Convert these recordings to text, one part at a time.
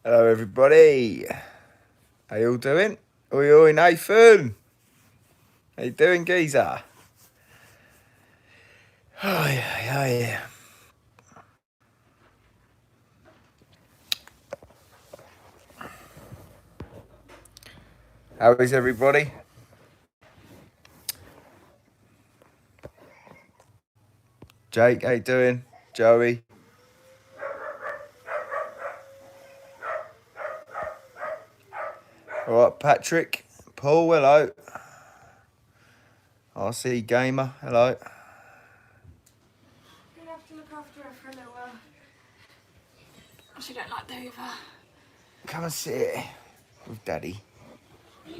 Hello everybody. How you all doing? Oi oi Nathan. How you doing, geezer? Oh yeah. How is everybody? Jake, how you doing? Joey? Alright, Patrick. Paul, hello. RC Gamer, hello. You're gonna have to look after her for a little while. She don't like the Hoover. Come and sit with Daddy.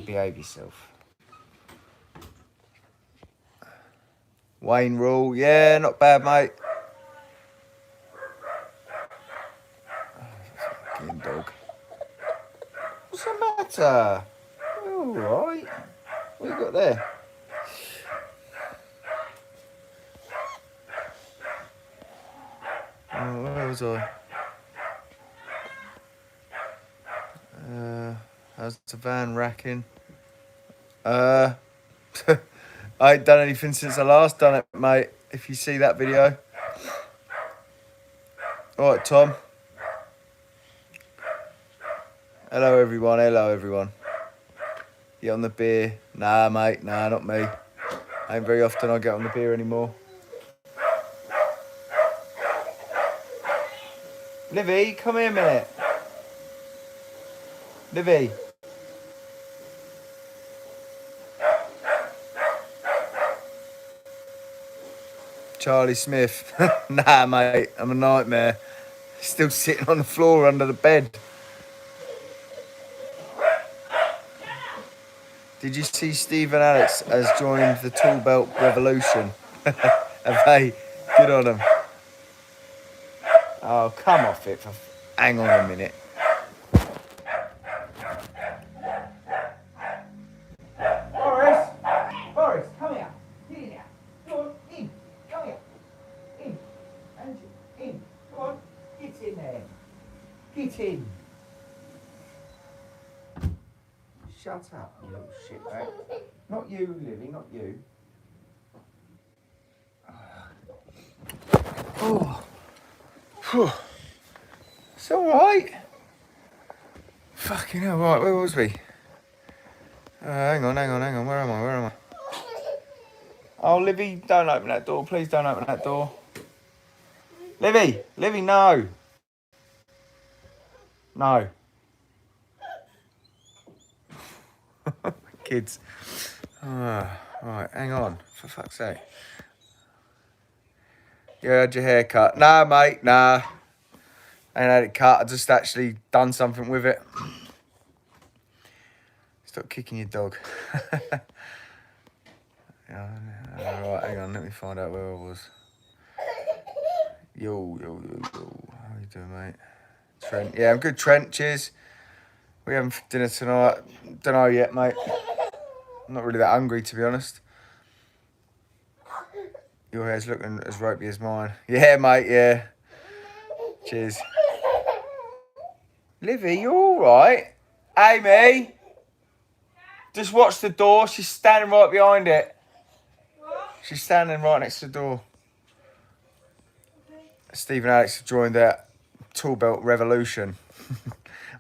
Behave yourself. Wayne Rule, yeah, not bad, mate. Fucking dog. What's the matter? All right. What you got there? Oh, where was I? How's the van racking? I ain't done anything since I last done it, mate. If you see that video. Alright, Tom. Hello, everyone. Hello, everyone. You on the beer? Nah, mate. Nah, not me. Ain't very often I get on the beer anymore. Livy, come here a minute. Livy. Charlie Smith. Nah, mate. I'm a nightmare. Still sitting on the floor under the bed. Did you see Steve and Alex has joined the tool belt revolution? Have they? Good on them. Oh, come off it. Hang on a minute. Boris, come here. Get in here. Come on, in. Come here. In. And in. Come on. Get in there. Get in. Shut up, you little shitbag. Not you, Livy, not you. Oh. Whew. It's alright. Fucking hell, right, where was we? Hang on. Where am I? Oh, Livy, don't open that door. Please don't open that door. Livy, no. No. Kids. Right, hang on, for fuck's sake. You had your hair cut. Nah, mate, nah. I ain't had it cut, I just actually done something with it. Stop kicking your dog. Right, hang on, let me find out where I was. Yo. How you doing, mate? Trent. Yeah, I'm good, Trent. Cheers. We having dinner tonight. Don't know yet, mate. I'm not really that hungry, to be honest. Your hair's looking as ropey as mine. Yeah, mate, yeah. Cheers. Livy, you all right? Amy? Just watch the door. She's standing right behind it. What? She's standing right next to the door. Okay. Steve and Alex have joined that tool belt revolution.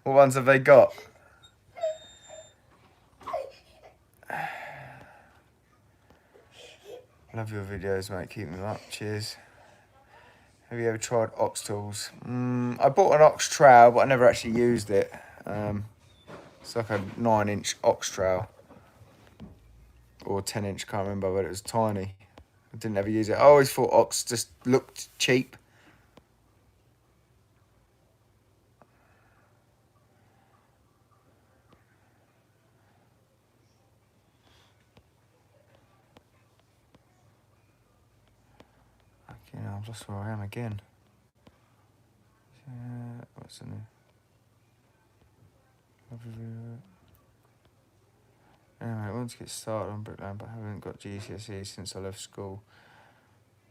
What ones have they got? Love your videos, mate. Keep them up. Cheers. Have you ever tried ox tools? I bought an ox trowel, but I never actually used it. It's like a 9-inch ox trowel. Or 10-inch, can't remember, but it was tiny. I didn't ever use it. I always thought ox just looked cheap. Okay, now I've lost where I am again. What's the new? Anyway, I want to get started on Bricklayer, but I haven't got GCSE since I left school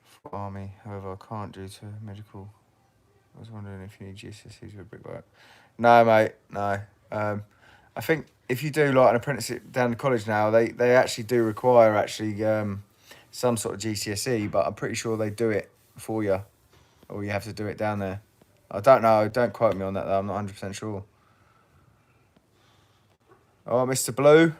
for army. However, I can't due to medical I was wondering if you need GCSEs with Bricklayer. No, mate, no. I think if you do like an apprenticeship down to college now, they actually do require some sort of GCSE, but I'm pretty sure they do it for you, or you have to do it down there. I don't know. Don't quote me on that though. I'm not 100% sure. Oh, Mr. Blue.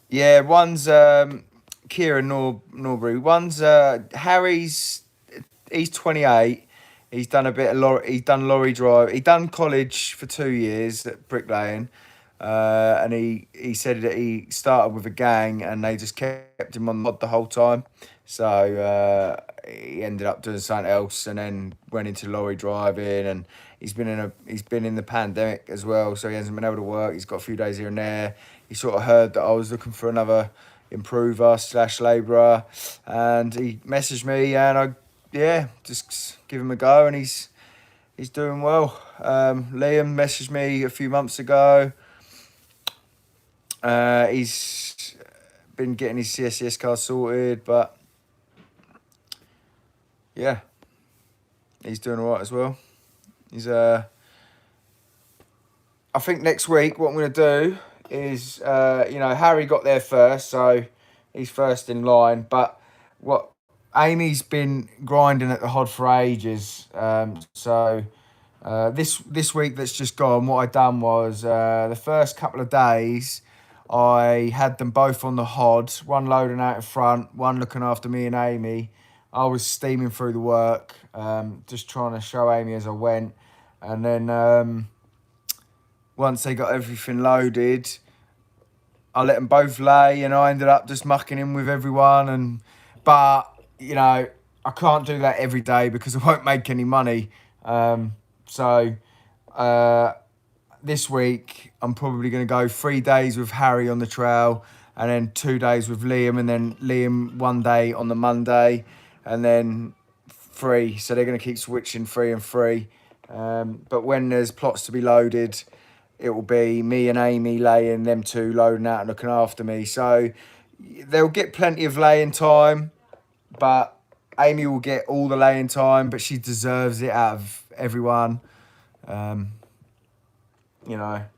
Yeah, one's Kieran Norbury. One's Harry's. He's 28. He's done a bit of he's done lorry drive. He done college for 2 years at bricklaying, and he said that he started with a gang and they just kept him on the mod the whole time. So he ended up doing something else and then went into lorry driving. And he's been in the pandemic as well, so he hasn't been able to work. He's got a few days here and there. He sort of heard that I was looking for another improver / labourer, and he messaged me, and just give him a go, and he's doing well. Liam messaged me a few months ago. He's been getting his CSCS card sorted, but yeah, he's doing all right as well. He's I think next week what I'm gonna do is Harry got there first, so he's first in line. But what Amy's been grinding at the hod for ages, so this week that's just gone, what I done was the first couple of days I had them both on the hod, one loading out in front, one looking after me and Amy. I was steaming through the work, just trying to show Amy as I went, and then once they got everything loaded, I let them both lay, and I ended up just mucking in with everyone. But I can't do that every day because I won't make any money. So this week I'm probably going to go 3 days with Harry on the trail, and then 2 days with Liam, and then Liam 1 day on the Monday, and then 3. So they're going to keep switching 3 and 3. But when there's plots to be loaded, it will be me and Amy laying, them two loading out and looking after me. So they'll get plenty of laying time, but Amy will get all the laying time, but she deserves it out of everyone.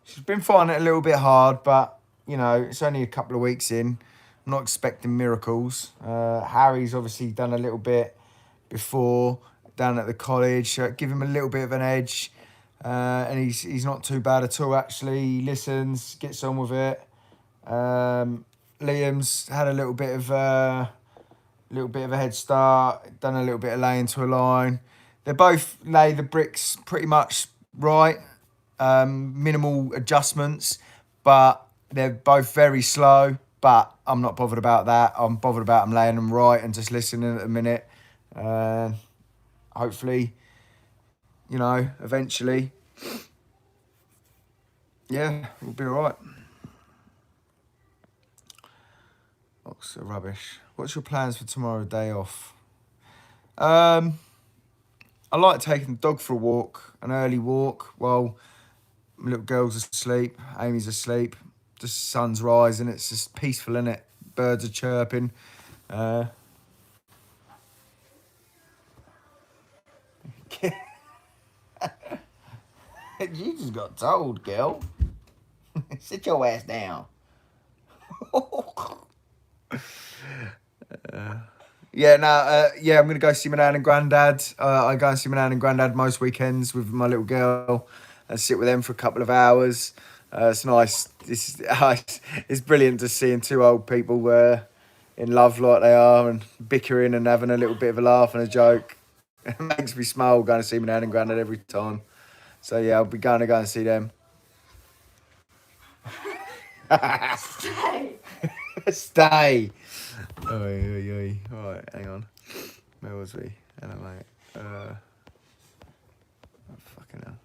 She's been finding it a little bit hard, but, it's only a couple of weeks in. I'm not expecting miracles. Harry's obviously done a little bit before down at the college, so give him a little bit of an edge. And he's not too bad at all, actually. He listens, gets on with it. Liam's had a little bit of a head start, done a little bit of laying to a line. They both lay the bricks pretty much right, minimal adjustments, but they're both very slow. But I'm not bothered about that. I'm bothered about them laying them right and just listening at the minute. Hopefully, eventually, yeah, we'll be all right. Lots of rubbish. What's your plans for tomorrow, day off? I like taking the dog for a walk, an early walk, while my little girl's asleep, Amy's asleep. The sun's rising, it's just peaceful, isn't it? Birds are chirping. You just got told, girl. Sit your ass down. I'm going to go see my nan and granddad. I go and see my nan and granddad most weekends with my little girl and sit with them for a couple of hours. It's nice. It's brilliant to seeing two old people in love like they are and bickering and having a little bit of a laugh and a joke. It makes me smile going to see my nan and granddad every time. So yeah, I'll be going to go and see them. Stay. Stay. Oi. Alright, hang on. Where was we? Hello, mate. Fucking hell.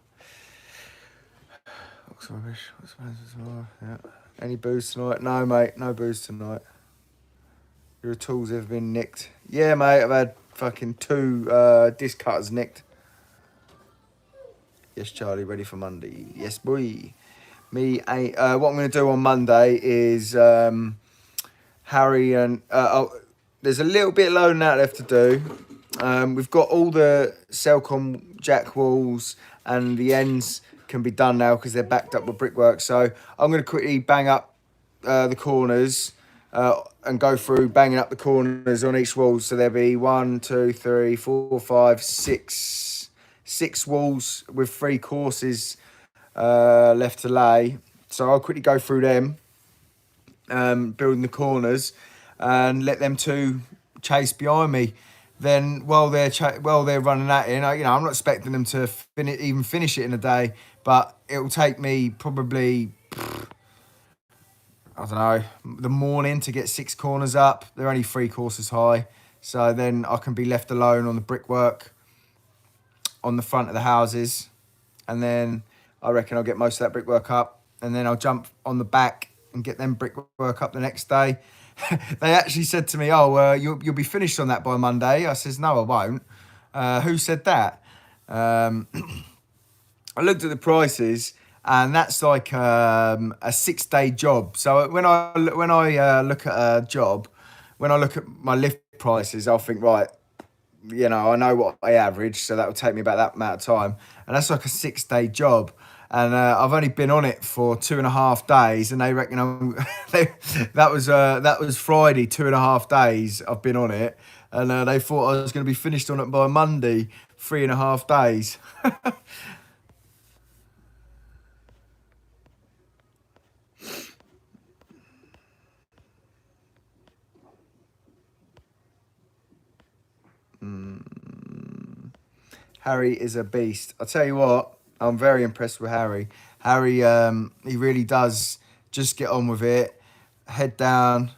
What's rubbish? What's plans for tomorrow? Yeah. Any booze tonight? No, mate. No booze tonight. Your tools have been nicked. Yeah, mate. I've had fucking 2 disc cutters nicked. Yes, Charlie, ready for Monday. Yes, boy. What I'm going to do on Monday is Harry and... there's a little bit lower than that left to do. We've got all the Cellcom jack walls and the ends can be done now because they're backed up with brickwork. So I'm going to quickly bang up the corners and go through banging up the corners on each wall. So there'll be 1, 2, 3, 4, 5, 6 walls with 3 courses left to lay. So I'll quickly go through them, building the corners, and let them 2 chase behind me. Then while they're running that in, I'm not expecting them to even finish it in a day, but it will take me probably, I don't know, the morning to get 6 corners up. They're only 3 courses high, so then I can be left alone on the brickwork on the front of the houses, and then I reckon I'll get most of that brickwork up, and then I'll jump on the back and get them brickwork up the next day. They actually said to me, "Oh, you'll be finished on that by Monday." I says, "No, I won't." Who said that? I looked at the prices, and that's like a 6-day job. So when I look at a job, when I look at my lift prices, I'll think, right, I know what I average, so that will take me about that amount of time, and that's like a 6-day job. And I've only been on it for 2.5 days, and they reckon that was Friday, 2.5 days I've been on it, and they thought I was going to be finished on it by Monday, 3.5 days. Harry is a beast. I'll tell you what, I'm very impressed with Harry. Harry, he really does just get on with it, head down,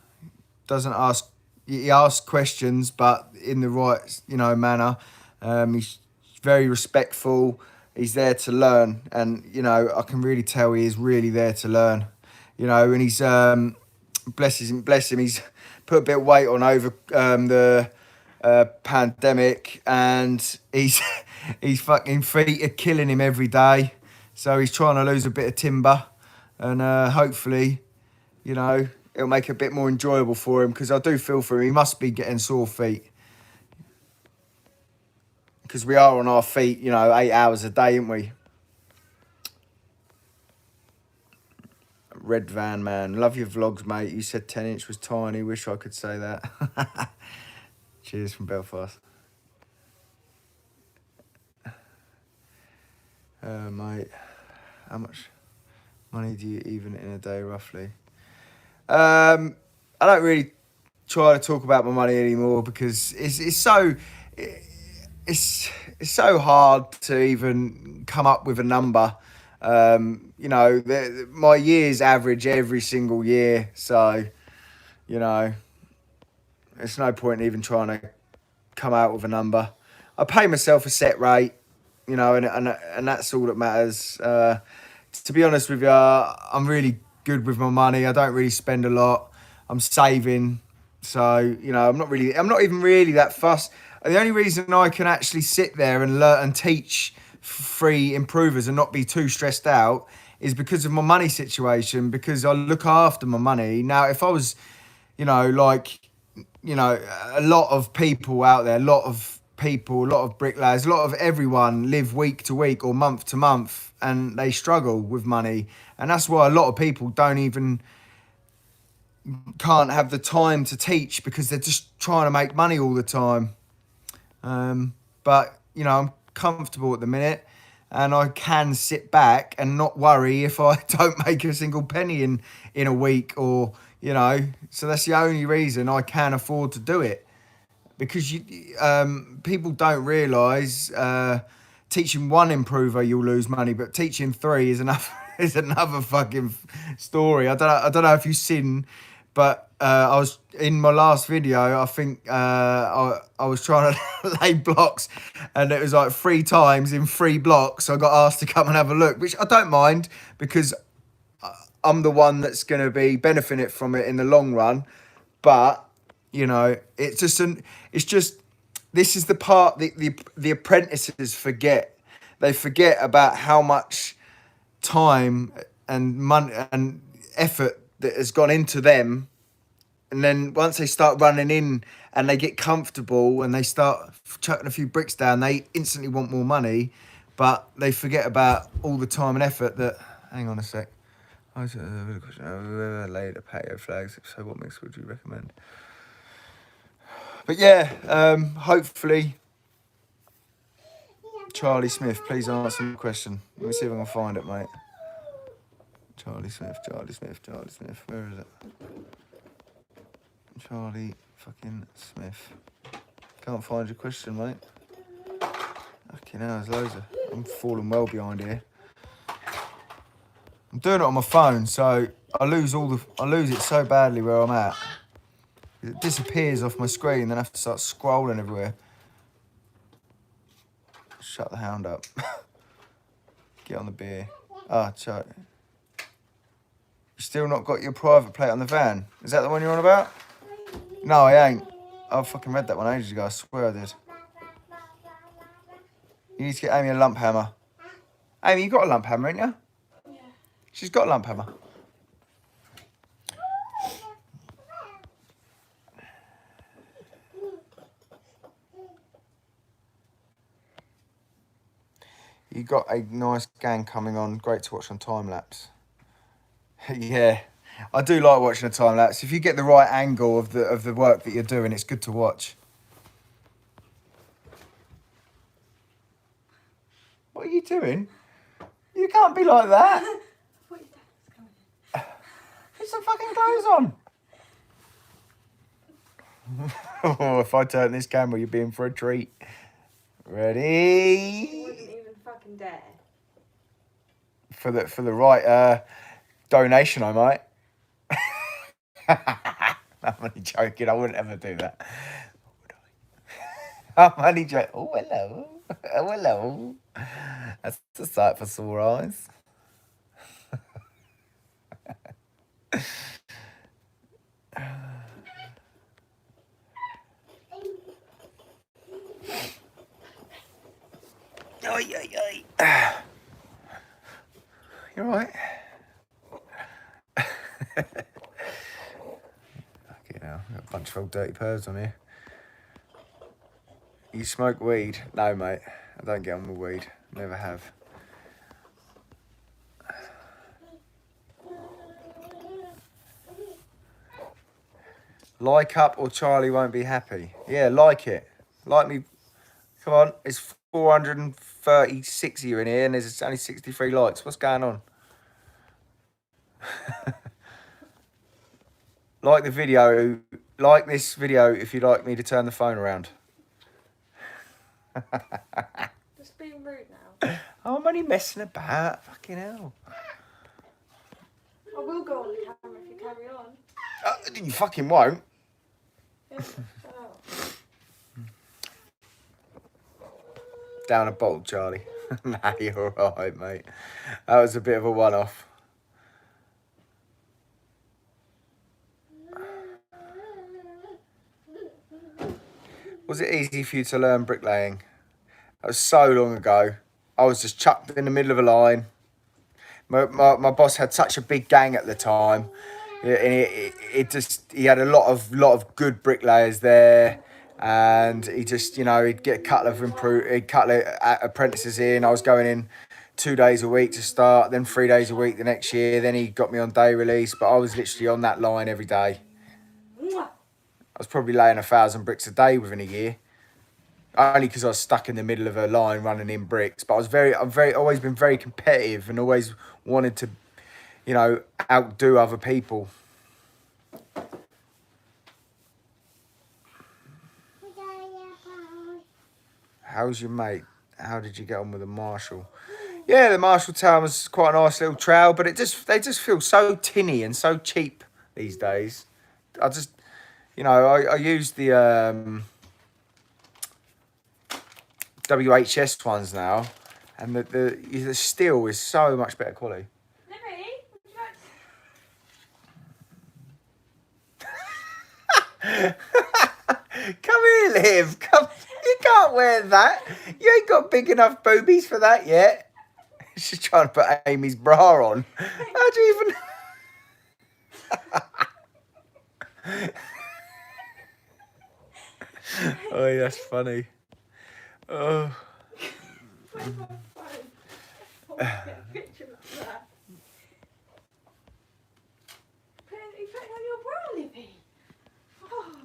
doesn't ask. He asks questions, but in the right, manner. He's very respectful. He's there to learn, and I can really tell he is really there to learn. And he's bless him. He's put a bit of weight on over the pandemic, and he's fucking feet are killing him every day. So he's trying to lose a bit of timber, and hopefully, it'll make it a bit more enjoyable for him, because I do feel for him. He must be getting sore feet, because we are on our feet, 8 hours a day, aren't we? Red Van Man, love your vlogs, mate. You said 10-inch was tiny. Wish I could say that. Cheers from Belfast. Mate, how much money do you even in a day, roughly? I don't really try to talk about my money anymore, because it's so hard to even come up with a number. My years average every single year, so it's no point even trying to come out with a number. I pay myself a set rate, and that's all that matters. To be honest with you, I'm really good with my money. I don't really spend a lot. I'm saving, so I'm not even really that fussed. The only reason I can actually sit there and learn and teach free improvers and not be too stressed out is because of my money situation, because I look after my money. Now, if I was, a lot of people out there, a lot of bricklayers, a lot of everyone live week to week or month to month, and they struggle with money. And that's why a lot of people can't have the time to teach, because they're just trying to make money all the time. But I'm comfortable at the minute, and I can sit back and not worry if I don't make a single penny in a week, or so that's the only reason I can afford to do it. Because people don't realise teaching one improver you'll lose money, but teaching 3 is another fucking story. I don't know if you've seen, but I was in my last video. I think I was trying to lay blocks, and it was like 3 times in 3 blocks. So I got asked to come and have a look, which I don't mind, because I'm the one that's going to be benefiting from it in the long run. But it's just this is the part the apprentices forget. they forget about how much time and money and effort that has gone into them. And then once they start running in and they get comfortable and they start chucking a few bricks down, they instantly want more money, but they forget about all the time and effort that. Hang on a sec. I was a question. Whoever laid a patio flags, if so, what mix would you recommend? But yeah, hopefully, Charlie Smith, please answer the question. Let me see if I can find it, mate. Charlie Smith, Charlie Smith, Charlie Smith. Where is it? Charlie fucking Smith. Can't find your question, mate. Okay, now there's loads of. I'm falling well behind here. I'm doing it on my phone, so I lose it so badly where I'm at. It disappears off my screen, then I have to start scrolling everywhere. Shut the hound up. Get on the beer. Ah, Chuck. You still not got your private plate on the van? Is that the one you're on about? No, I ain't. I fucking read that one ages ago. I swear I did. You need to get Amy a lump hammer. Amy, you got a lump hammer, ain't you? Yeah. She's got a lump hammer. You got a nice gang coming on. Great to watch on time lapse. Yeah, I do like watching a time lapse. If you get the right angle of the work that you're doing, it's good to watch. What are you doing? You can't be like that. What your dad's coming in. Put some fucking clothes on. Oh, if I turn this camera, you're being for a treat. Ready? You wouldn't even fucking dare. For the right donation, I might. I'm only joking. I wouldn't ever do that. Would I? I'm only joking. Oh, hello. Oh, hello. That's a sight for sore eyes. Oi, oi, oi. You all right? Okay, now got a bunch of old dirty pervs on here. You smoke weed? No, mate. I don't get on with weed. Never have. Like up or Charlie won't be happy. Yeah, like it. Like me. Come on, it's 436 of you in here and there's only 63 likes. What's going on? Like the video. Like this video if you'd like me to turn the phone around. Just being rude now. Oh, I'm only messing about. Fucking hell. I will go on the camera if you carry on. You fucking won't. Yeah, shut up. Down a bottle, Charlie. Nah, you're alright, mate. That was a bit of a one-off. Was it easy for you to learn bricklaying? That was so long ago. I was just chucked in the middle of a line. My boss had such a big gang at the time. Yeah, and he had a lot of good bricklayers there, and he just, you know, he'd get a couple of apprentices in. I was going in 2 days a week to start, then 3 days a week the next year. Then he got me on day release, but I was literally on that line every day. I was probably laying 1,000 bricks a day within a year, only because I was stuck in the middle of a line running in bricks. But I've always been very competitive and always wanted to, you know, outdo other people. How's your mate? How did you get on with the Marshall? Yeah, the Marshall Town was quite a nice little trail, but they just feel so tinny and so cheap these days. I just, you know, I use the WHS ones now, and the steel is so much better quality. Libby, would you like Come here, Liv. Come. You can't wear that. You ain't got big enough boobies for that yet. She's trying to put Amy's bra on. How do you even... Oh, yeah, that's funny. Oh. Where's my phone? I want to get a picture of that. You put it on your brow, Libby. Oh.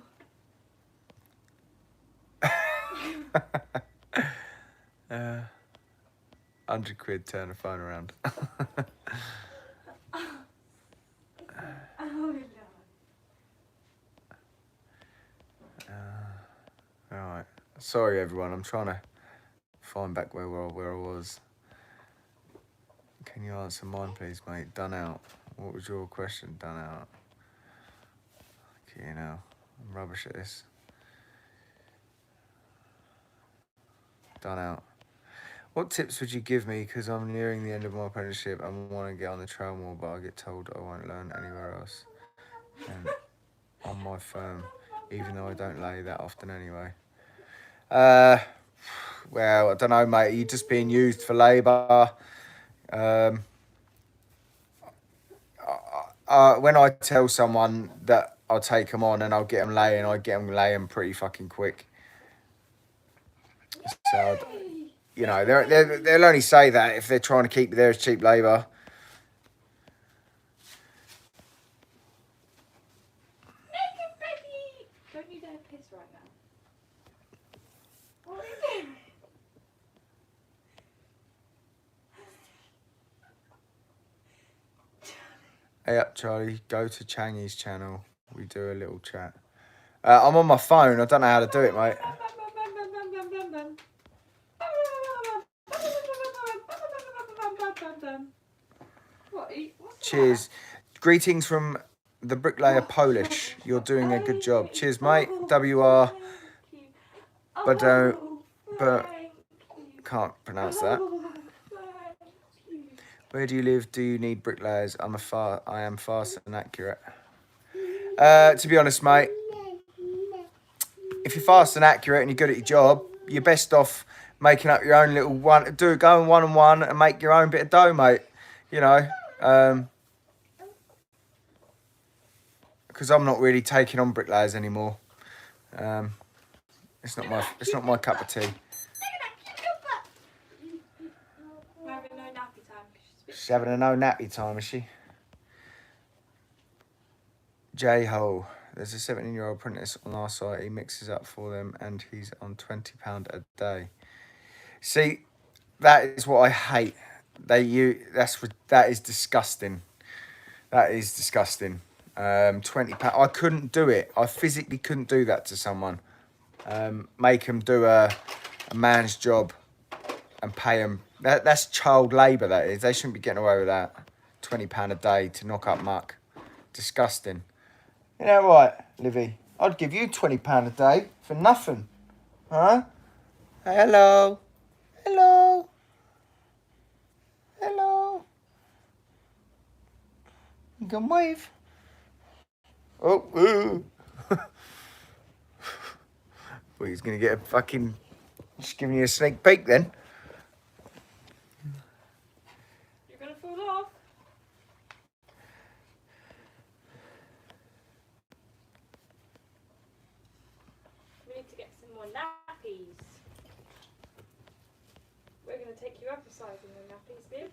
100 quid, turn the phone around. Oh, Lord. Alright. Sorry, everyone. I'm trying to find back where I was. Can you answer mine, please, mate? Done out. What was your question? Done out. Okay, now. I'm rubbish at this. Done out. What tips would you give me? Because I'm nearing the end of my apprenticeship. I want to get on the trail more, but I get told I won't learn anywhere else. And on my firm, even though I don't lay that often anyway. Well, I don't know, mate. Are you just being used for labour? When I tell someone that I'll take them on and I'll get them laying, I get them laying pretty fucking quick. So, you know, they'll only say that if they're trying to keep you there as cheap labour. Naked baby! Don't you dare piss right now. What are you doing? Hey up, Charlie. Go to Changy's channel. We do a little chat. I'm on my phone. I don't know how to do it, mate. Cheers. Greetings from the Bricklayer Polish. You're doing a good job. Cheers, mate. WR. But can't pronounce that. Where do you live? Do you need bricklayers? I am fast and accurate. To be honest, mate, if you're fast and accurate and you're good at your job, you're best off making up your own little one. Going one-on-one and make your own bit of dough, mate. You know, because I'm not really taking on bricklayers anymore. It's not my cup of tea. She's having a no nappy time, is she? J-Hole. There's a 17-year-old apprentice on our site. He mixes up for them and he's on £20 a day. See, that is what I hate. That is disgusting. That is disgusting. £20. I couldn't do it. I physically couldn't do that to someone. Make them do a man's job and pay them. That's child labour, that is. They shouldn't be getting away with that. £20 a day to knock up muck. Disgusting. You know what, Livy? I'd give you £20 a day for nothing. Huh? Hello. Hello. Hello. You can wave. Oh, ooh. Well, he's going to get a fucking... Just giving you a sneak peek then. You're going to fall off. We need to get some more nappies. We're going to take you up a size in the nappies, Viv.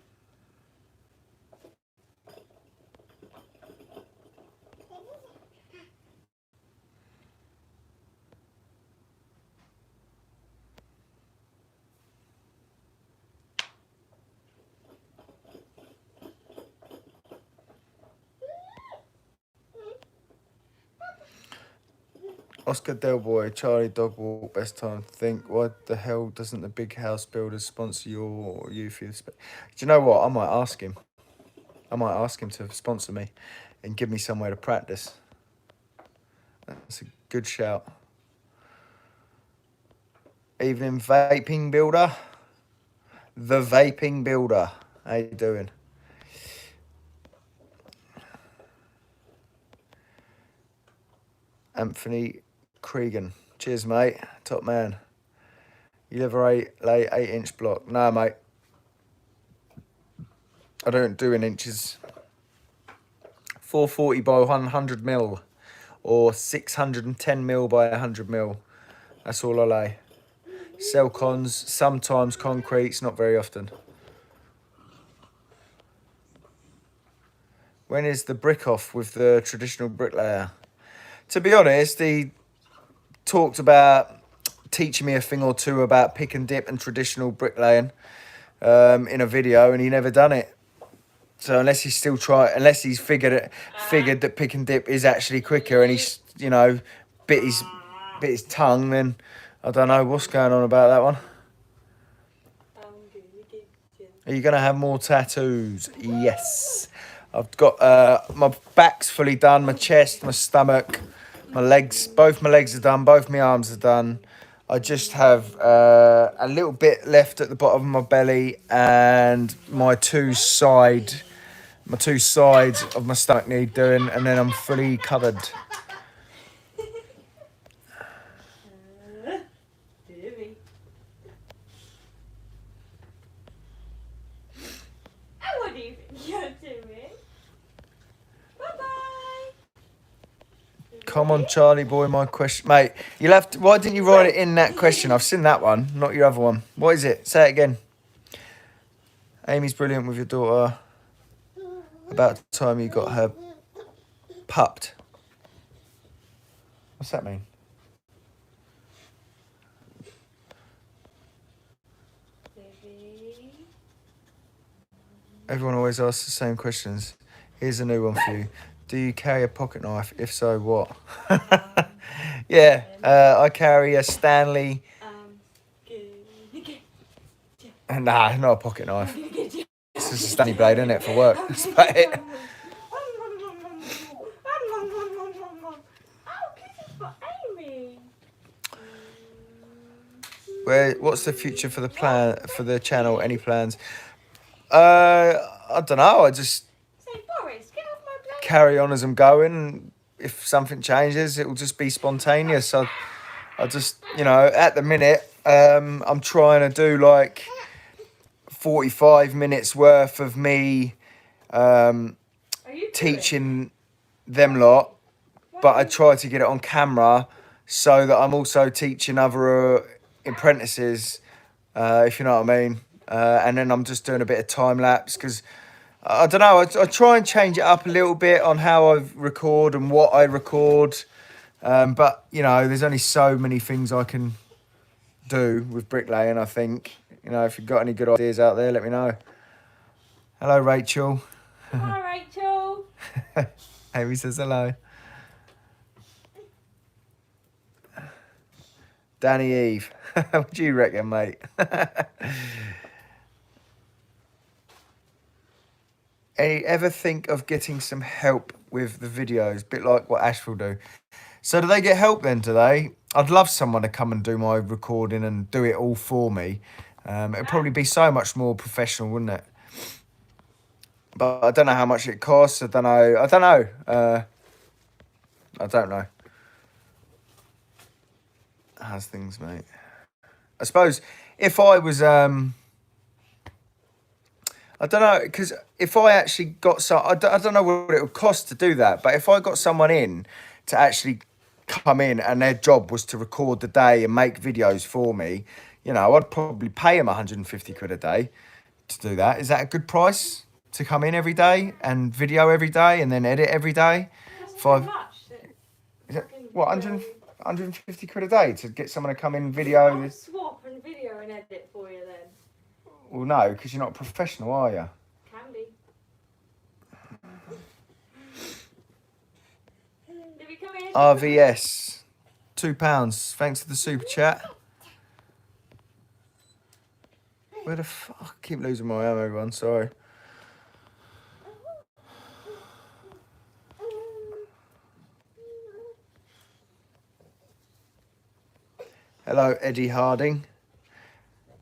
Oscar Del Boy, Charlie Dog Walk, best time to think. Why the hell doesn't the big house builders sponsor you or you for the do you know what? I might ask him. I might ask him to sponsor me and give me somewhere to practice. That's a good shout. Evening, Vaping Builder. The Vaping Builder. How you doing? Anthony Cregan. Cheers, mate. Top man. You ever lay 8-inch block? No, mate. I don't do in inches. 440 by 100 mil, or 610 mil by 100 mil. That's all I lay. Cell cons, sometimes concretes, not very often. When is the brick off with the traditional bricklayer? To be honest, he talked about teaching me a thing or two about pick and dip and traditional bricklaying in a video, and he never done it. So unless he's figured that pick and dip is actually quicker, and he's, you know, bit his tongue, then I don't know what's going on about that one. Are you gonna have more tattoos? Yes. I've got my back's fully done, my chest, my stomach, my legs. Both my legs are done. Both my arms are done. I just have a little bit left at the bottom of my belly, and my two sides of my stomach need doing, and then I'm fully covered. What do you think you're doing? Bye-bye. Come on, Charlie boy, my question. Mate, you'll have to, why didn't you write it in that question? I've seen that one, not your other one. What is it? Say it again. Amy's brilliant with your daughter. About the time you got her pupped. What's that mean? Everyone always asks the same questions. Here's a new one for you. Do you carry a pocket knife? If so, what? Yeah, I carry a Stanley. Nah, not a pocket knife. It's just a Stanley blade, isn't it, for work? That's about it. What's the future for the channel? Any plans? I don't know. I just carry on as I'm going. If something changes, it will just be spontaneous. I just, you know, at the minute, I'm trying to do like 45 minutes worth of me teaching them lot, but I try to get it on camera so that I'm also teaching other apprentices, if you know what I mean. And then I'm just doing a bit of time lapse because I don't know. I try and change it up a little bit on how I record and what I record. But, you know, there's only so many things I can do with bricklaying, I think. You know, if you've got any good ideas out there, let me know. Hello, Rachel. Hi, Rachel. Amy says hello. Danny Eve. What do you reckon, mate? Ever think of getting some help with the videos? Bit like what Ash will do. So do they get help then, do they? I'd love someone to come and do my recording and do it all for me. It'd probably be so much more professional, wouldn't it? But I don't know how much it costs. I don't know. I don't know. How's things, mate? I suppose if I was... I don't know, because if I actually got some... I don't know what it would cost to do that, but if I got someone in to actually come in and their job was to record the day and make videos for me, you know, I'd probably pay them 150 quid a day to do that. Is that a good price to come in every day and video every day and then edit every day? Is that, what, 150 quid a day to get someone to come in and video this? Swap and video and edit for you then. Well, no, because you're not a professional, are you? Can be. Did we come in? RVS, £2. Thanks for the super chat. Where the fuck? I keep losing my arm, everyone. Sorry. Hello, Eddie Harding.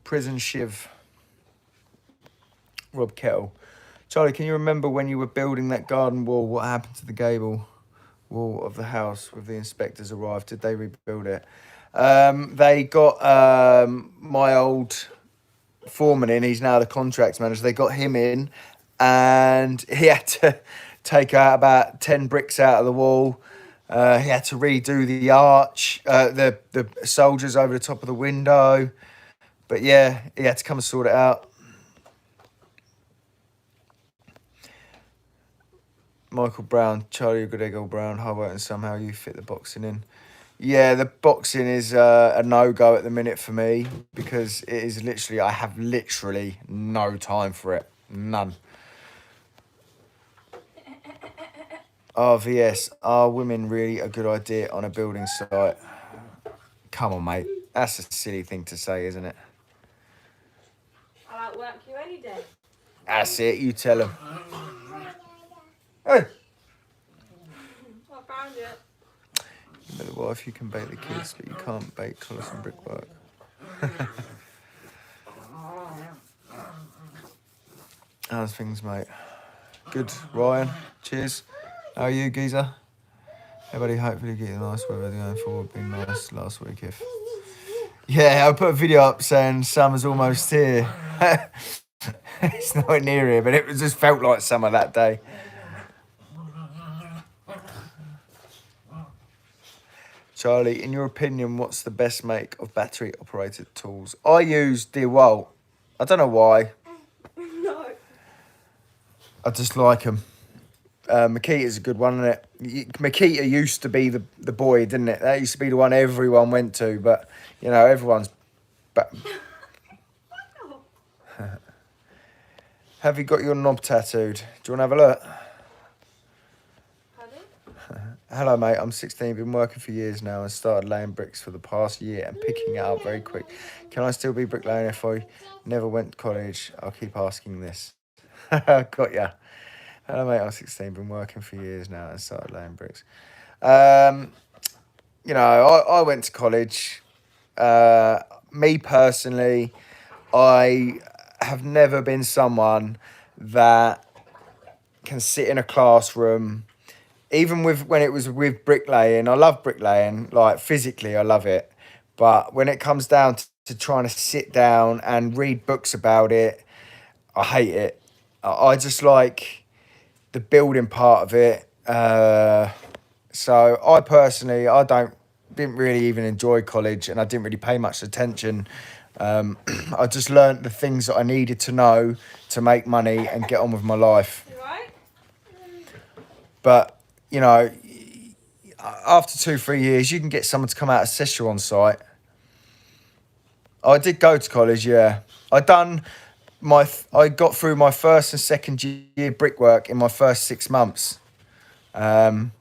Prison Shiv. Rob Kettle. Charlie, can you remember when you were building that garden wall? What happened to the gable wall of the house when the inspectors arrived? Did they rebuild it? They got my old foreman in. He's now the contracts manager. They got him in, and he had to take out about 10 bricks out of the wall. He had to redo the arch, the soldiers over the top of the window. But yeah, he had to come and sort it out. Michael Brown, Charlie Goodegg Brown, Hobart, and somehow you fit the boxing in. Yeah, the boxing is a no-go at the minute for me because it is literally, I have literally no time for it. None. RVS, are women really a good idea on a building site? Come on, mate. That's a silly thing to say, isn't it? I'll outwork you any day. That's it, you tell them. Hey! I found it. You know the wife, you can bake the kids, but you can't bake colours and brickwork. How's things, mate? Good, Ryan. Cheers. How are you, geezer? Everybody, hopefully get a nice weather going forward. Been nice last week, if. Yeah, I put a video up saying summer's almost here. It's nowhere near here, but it just felt like summer that day. Charlie, in your opinion, what's the best make of battery-operated tools? I use DeWalt. I don't know why. No. I just like them. Makita's a good one, isn't it? Makita used to be the boy, didn't it? That used to be the one everyone went to, but, you know, everyone's... Have you got your knob tattooed? Do you want to have a look? Hello, mate. I'm 16, been working for years now and started laying bricks for the past year and picking it up very quick. Can I still be bricklaying if I never went to college? I'll keep asking this. Got ya. Hello, mate. I'm 16, been working for years now and started laying bricks. You know, I went to college. Me personally, I have never been someone that can sit in a classroom. Even when it was with bricklaying, I love bricklaying, like physically I love it. But when it comes down to trying to sit down and read books about it, I hate it. I just like the building part of it. So I personally, didn't really even enjoy college and I didn't really pay much attention. I just learnt the things that I needed to know to make money and get on with my life. Right? But, you know, after 2-3 years, you can get someone to come out and assess you on site. I did go to college, yeah. I got through my first and second year brickwork in my first 6 months. And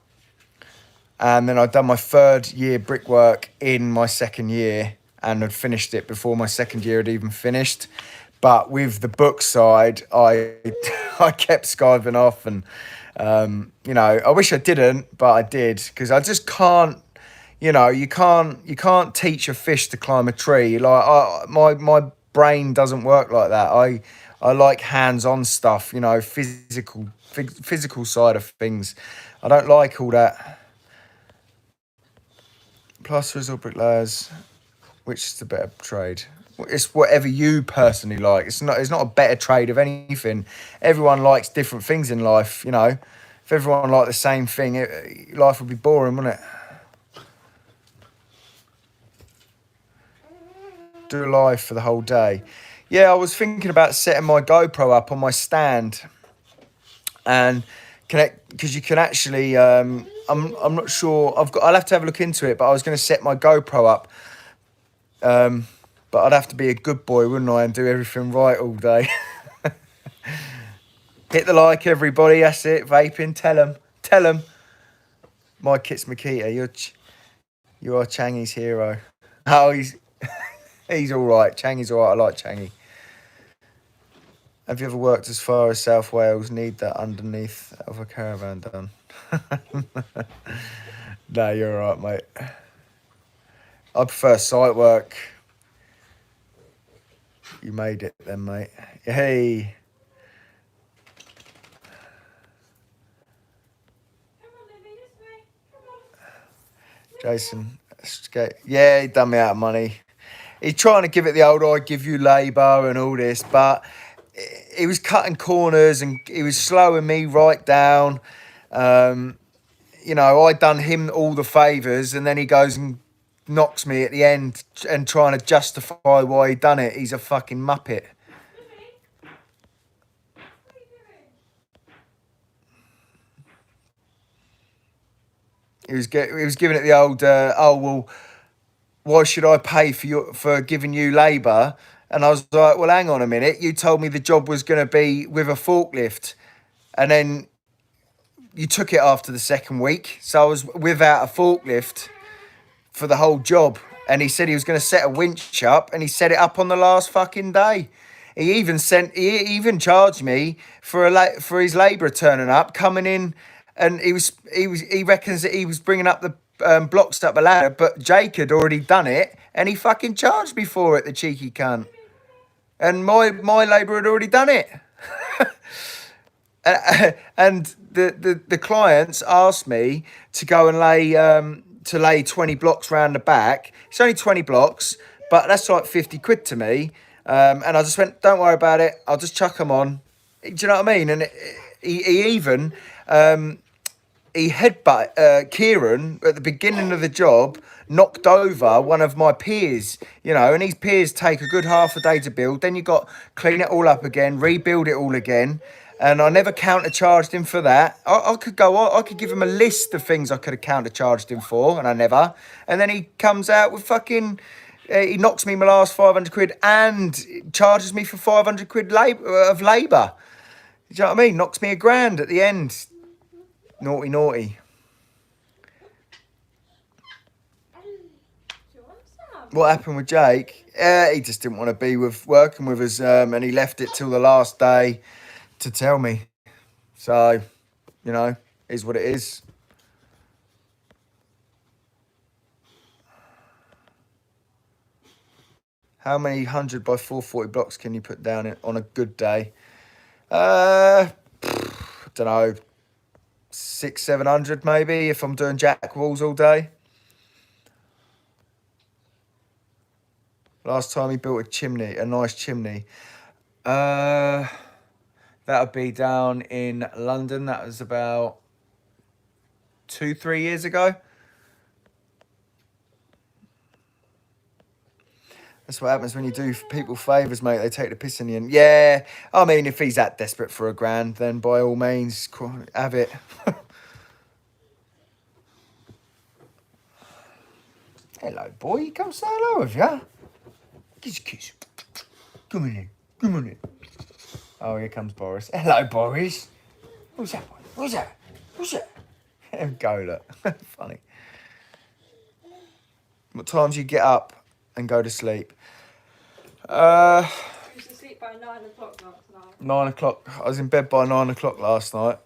then I'd done my third year brickwork in my second year and had finished it before my second year had even finished. But with the book side, I kept skiving off and... you know, I wish I didn't, but I did because I just can't. You know, you can't teach a fish to climb a tree. Like my brain doesn't work like that. I like hands-on stuff. You know, physical side of things. I don't like all that. Plasterers or bricklayers, which is the better trade? It's whatever you personally like. It's not a better trade of anything. Everyone likes different things in life, you know. If everyone liked the same thing, life would be boring, wouldn't it? Do a live for the whole day. Yeah, I was thinking about setting my GoPro up on my stand and connect, because you can actually I'm not sure, I'll have to have a look into it, but I was going to set my GoPro up. But I'd have to be a good boy, wouldn't I, and do everything right all day. Hit the like, everybody. That's it. Vaping. Tell them. My kit's Makita. You are Changi's hero. Oh, he's all right. Changi's all right. I like Changi. Have you ever worked as far as South Wales? Need that underneath of a caravan done? No, you're all right, mate. I prefer site work. You made it then, mate. Hey. Come on, Libby, this way. Come on. Jason, Yeah, he done me out of money. He's trying to give it the old, I give you labour and all this, but he was cutting corners and he was slowing me right down. You know, I done him all the favours, and then he goes and knocks me at the end and trying to justify why he done it. He's a fucking muppet. He was giving it the old, oh well, why should I pay for giving you labour? And I was like, well, hang on a minute. You told me the job was going to be with a forklift, and then you took it after the second week. So I was without a forklift for the whole job. And he said he was going to set a winch up, and he set it up on the last fucking day. He even charged me for his labourer turning up, coming in, and he reckons that he was bringing up the blocks up the ladder, but Jake had already done it, and he fucking charged me for it, the cheeky cunt. And my labourer had already done it. And the clients asked me to go and lay 20 blocks round the back. It's only 20 blocks, but that's like 50 quid to me. And I just went, don't worry about it. I'll just chuck them on. Do you know what I mean? And he even he headbutt Kieran at the beginning of the job, knocked over one of my peers, you know, and these peers take a good half a day to build. Then you got clean it all up again, rebuild it all again. And I never countercharged him for that. I could go on, I could give him a list of things I could have countercharged him for, and I never. And then he comes out with fucking, he knocks me my last 500 quid and charges me for 500 quid of labour. Do you know what I mean? Knocks me £1,000 at the end. Naughty, naughty. What happened with Jake? He just didn't want to be working with us, and he left it till the last day to tell me. So, you know, is what it is. How many 100 by 440 blocks can you put down on a good day? I don't know. 600-700 maybe if I'm doing jack walls all day. Last time he built a nice chimney. That would be down in London. That was about 2-3 years ago. That's what happens when you do people favours, mate. They take the piss in the end. Yeah, I mean, if he's that desperate for £1,000, then by all means, have it. Hello, boy. You come say hello with you. Kiss, kiss. Come in here. Come on in. Oh, here comes Boris. Hello, Boris. Who's that one? Who's that? Who's that? Go, look. Funny. What time do you get up and go to sleep? I used to sleep by 9 o'clock last night. 9 o'clock. I was in bed by 9 o'clock last night.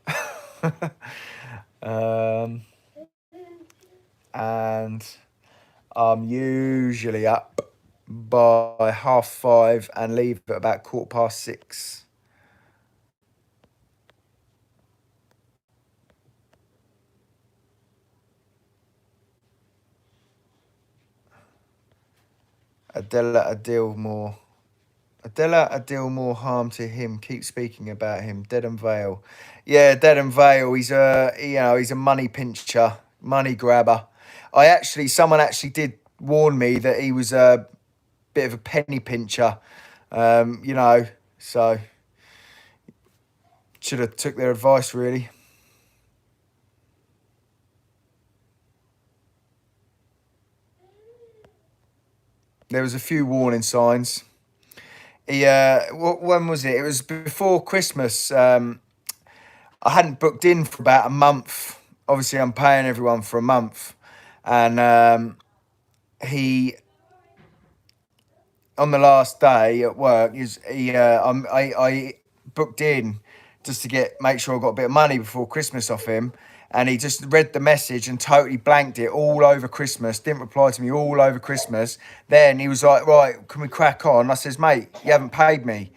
And I'm usually up by 5:30 and leave at about 6:15. Adela, a deal more harm to him. Keep speaking about him. Dead and Vale. Yeah, Dead and Vale. He's a money pincher, money grabber. Someone actually did warn me that he was a bit of a penny pincher. You know, so should have took their advice really. There was a few warning signs. When was it? It was before Christmas. I hadn't booked in for about a month. Obviously, I'm paying everyone for a month, and he, on the last day at work, I booked in just to make sure I got a bit of money before Christmas off him. And he just read the message and totally blanked it all over Christmas. Didn't reply to me all over Christmas. Then he was like, right, can we crack on? I says, mate, you haven't paid me.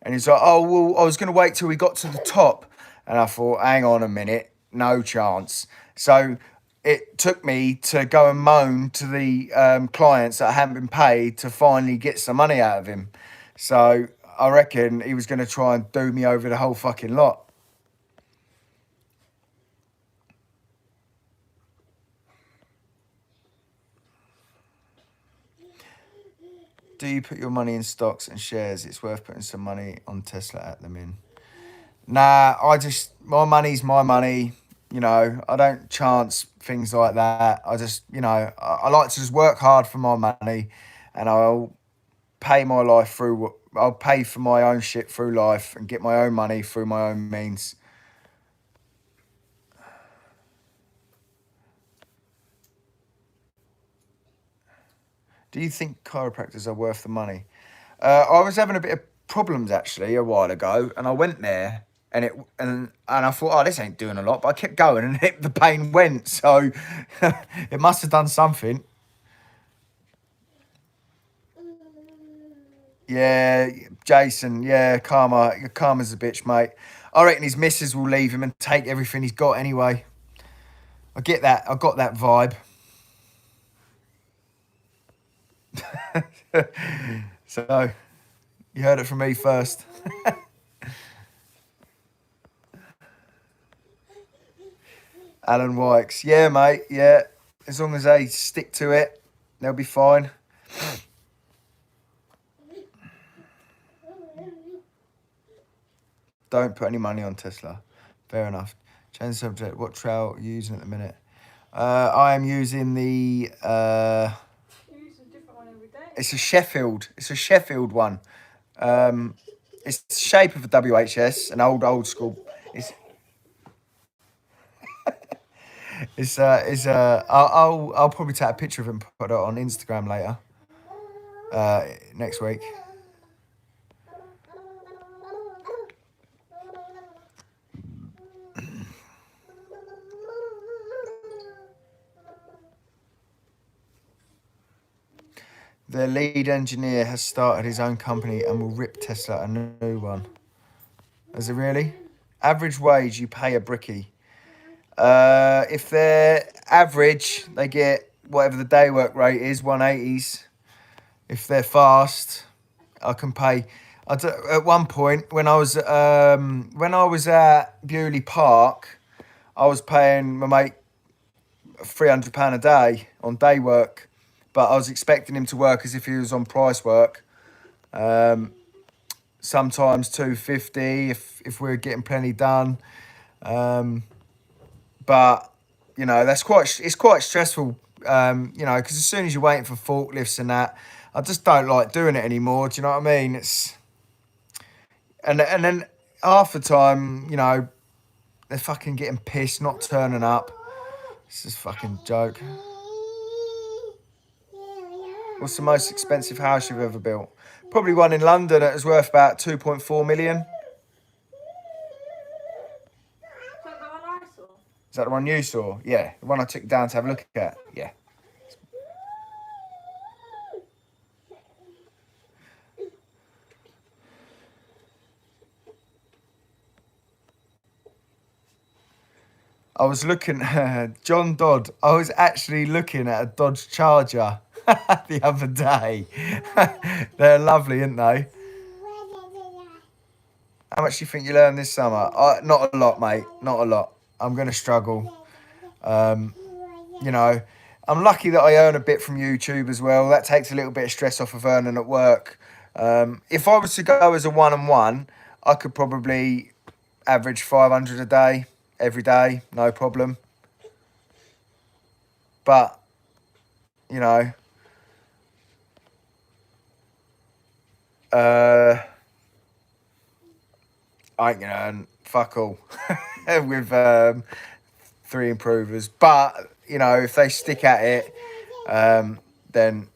And he's like, oh, well, I was going to wait till we got to the top. And I thought, hang on a minute, no chance. So it took me to go and moan to the clients that hadn't been paid to finally get some money out of him. So I reckon he was going to try and do me over the whole fucking lot. Do you put your money in stocks and shares? It's worth putting some money on Tesla at them in. Nah, my money's my money. You know, I don't chance things like that. I just, you know, I like to just work hard for my money, and I'll pay my life through. I'll pay for my own shit through life and get my own money through my own means. Do you think chiropractors are worth the money? I was having a bit of problems actually a while ago, and I went there, and I thought, oh, this ain't doing a lot, but I kept going, and the pain went. So it must have done something. Yeah, Jason. Yeah, Karma's a bitch, mate. I reckon his missus will leave him and take everything he's got anyway. I get that. I got that vibe. So, you heard it from me first. Alan Wykes. Yeah, mate. Yeah. As long as they stick to it, they'll be fine. Don't put any money on Tesla. Fair enough. Change the subject. What trail are you using at the minute? I am using the... You use a different one every day. It's a Sheffield. It's a Sheffield one. It's the shape of a WHS, an old school. I'll probably take a picture of it and put it on Instagram later. Next week. The lead engineer has started his own company and will rip Tesla a new one. Is it really? Average wage you pay a brickie. If they're average, they get whatever the day work rate is, 180s. If they're fast, I can pay. At one point, when I was at Bewley Park, I was paying my mate £300 a day on day work, but I was expecting him to work as if he was on price work. Sometimes 250 if we're getting plenty done. But you know, it's quite stressful. You know, because as soon as you're waiting for forklifts and that, I just don't like doing it anymore. Do you know what I mean? And then half the time, you know, they're fucking getting pissed, not turning up. It's just fucking joke. What's the most expensive house you've ever built? Probably one in London that was worth about 2.4 million. Is that the one I saw? Is that the one you saw? Yeah, the one I took down to have a look at. Yeah. I was looking, John Dodd, I was actually looking at a Dodge Charger the other day. They're lovely, aren't they? How much do you think you'll earn this summer? Not a lot, mate. Not a lot. I'm going to struggle. You know, I'm lucky that I earn a bit from YouTube as well. That takes a little bit of stress off of earning at work. If I was to go as a one-on-one, I could probably average 500 a day, every day, no problem. But, you know, I ain't gonna earn fuck all with 3 improvers. But, you know, if they stick at it, then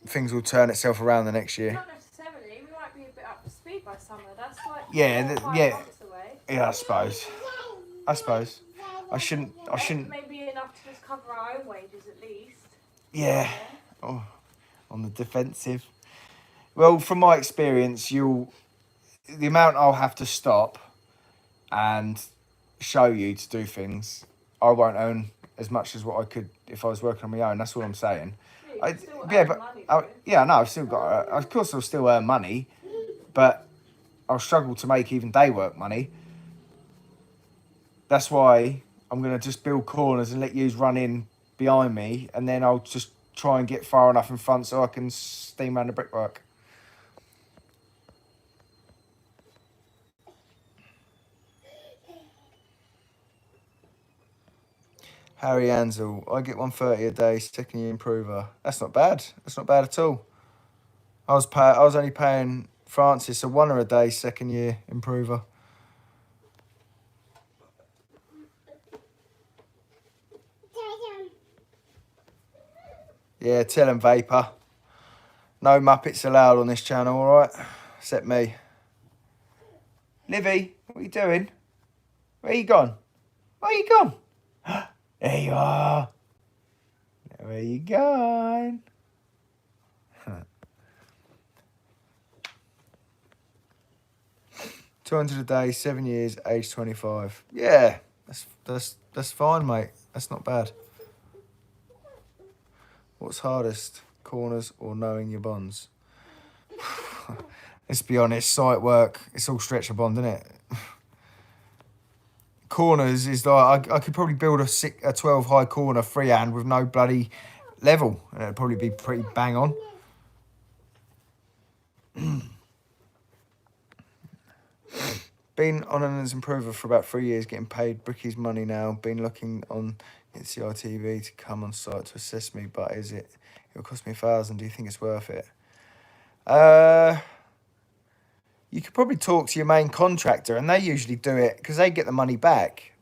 things will turn itself around the next year. Not necessarily. We might be a bit up to speed by summer. That's like Yeah, 4 or 5 yeah. months away. Yeah, I suppose. I shouldn't. Maybe enough to just cover our own wages at least. Yeah. Oh, on the defensive. Well, from my experience, the amount I'll have to stop and show you to do things, I won't earn as much as what I could if I was working on my own. That's all I'm saying. Yeah, I, you can still yeah, earn but money, I, though. yeah, no, I've still got. Of course, I'll still earn money, but I'll struggle to make even day work money. That's why I'm gonna just build corners and let yous run in behind me, and then I'll just try and get far enough in front so I can steam around the brickwork. Harry Ansel, I get 130 a day, second year improver. That's not bad. That's not bad at all. I was only paying Francis a £1 a day, second year improver. Yeah, tell him Vapor. No Muppets allowed on this channel, alright? Except me. Livy, what are you doing? Where you gone? Where you gone? There you are. Where you going? 200 a day, 7 years, age 25. Yeah, that's fine, mate. That's not bad. What's hardest, corners or knowing your bonds? Let's be honest, site work, it's all stretcher bond, isn't it? Corners is like, I could probably build a 12 high corner freehand with no bloody level. And it'd probably be pretty bang on. Been on an improver for about 3 years, getting paid Bricky's money now. Been looking on CITV to come on site to assess me, but it'll cost me 1,000. Do you think it's worth it? You could probably talk to your main contractor, and they usually do it because they get the money back.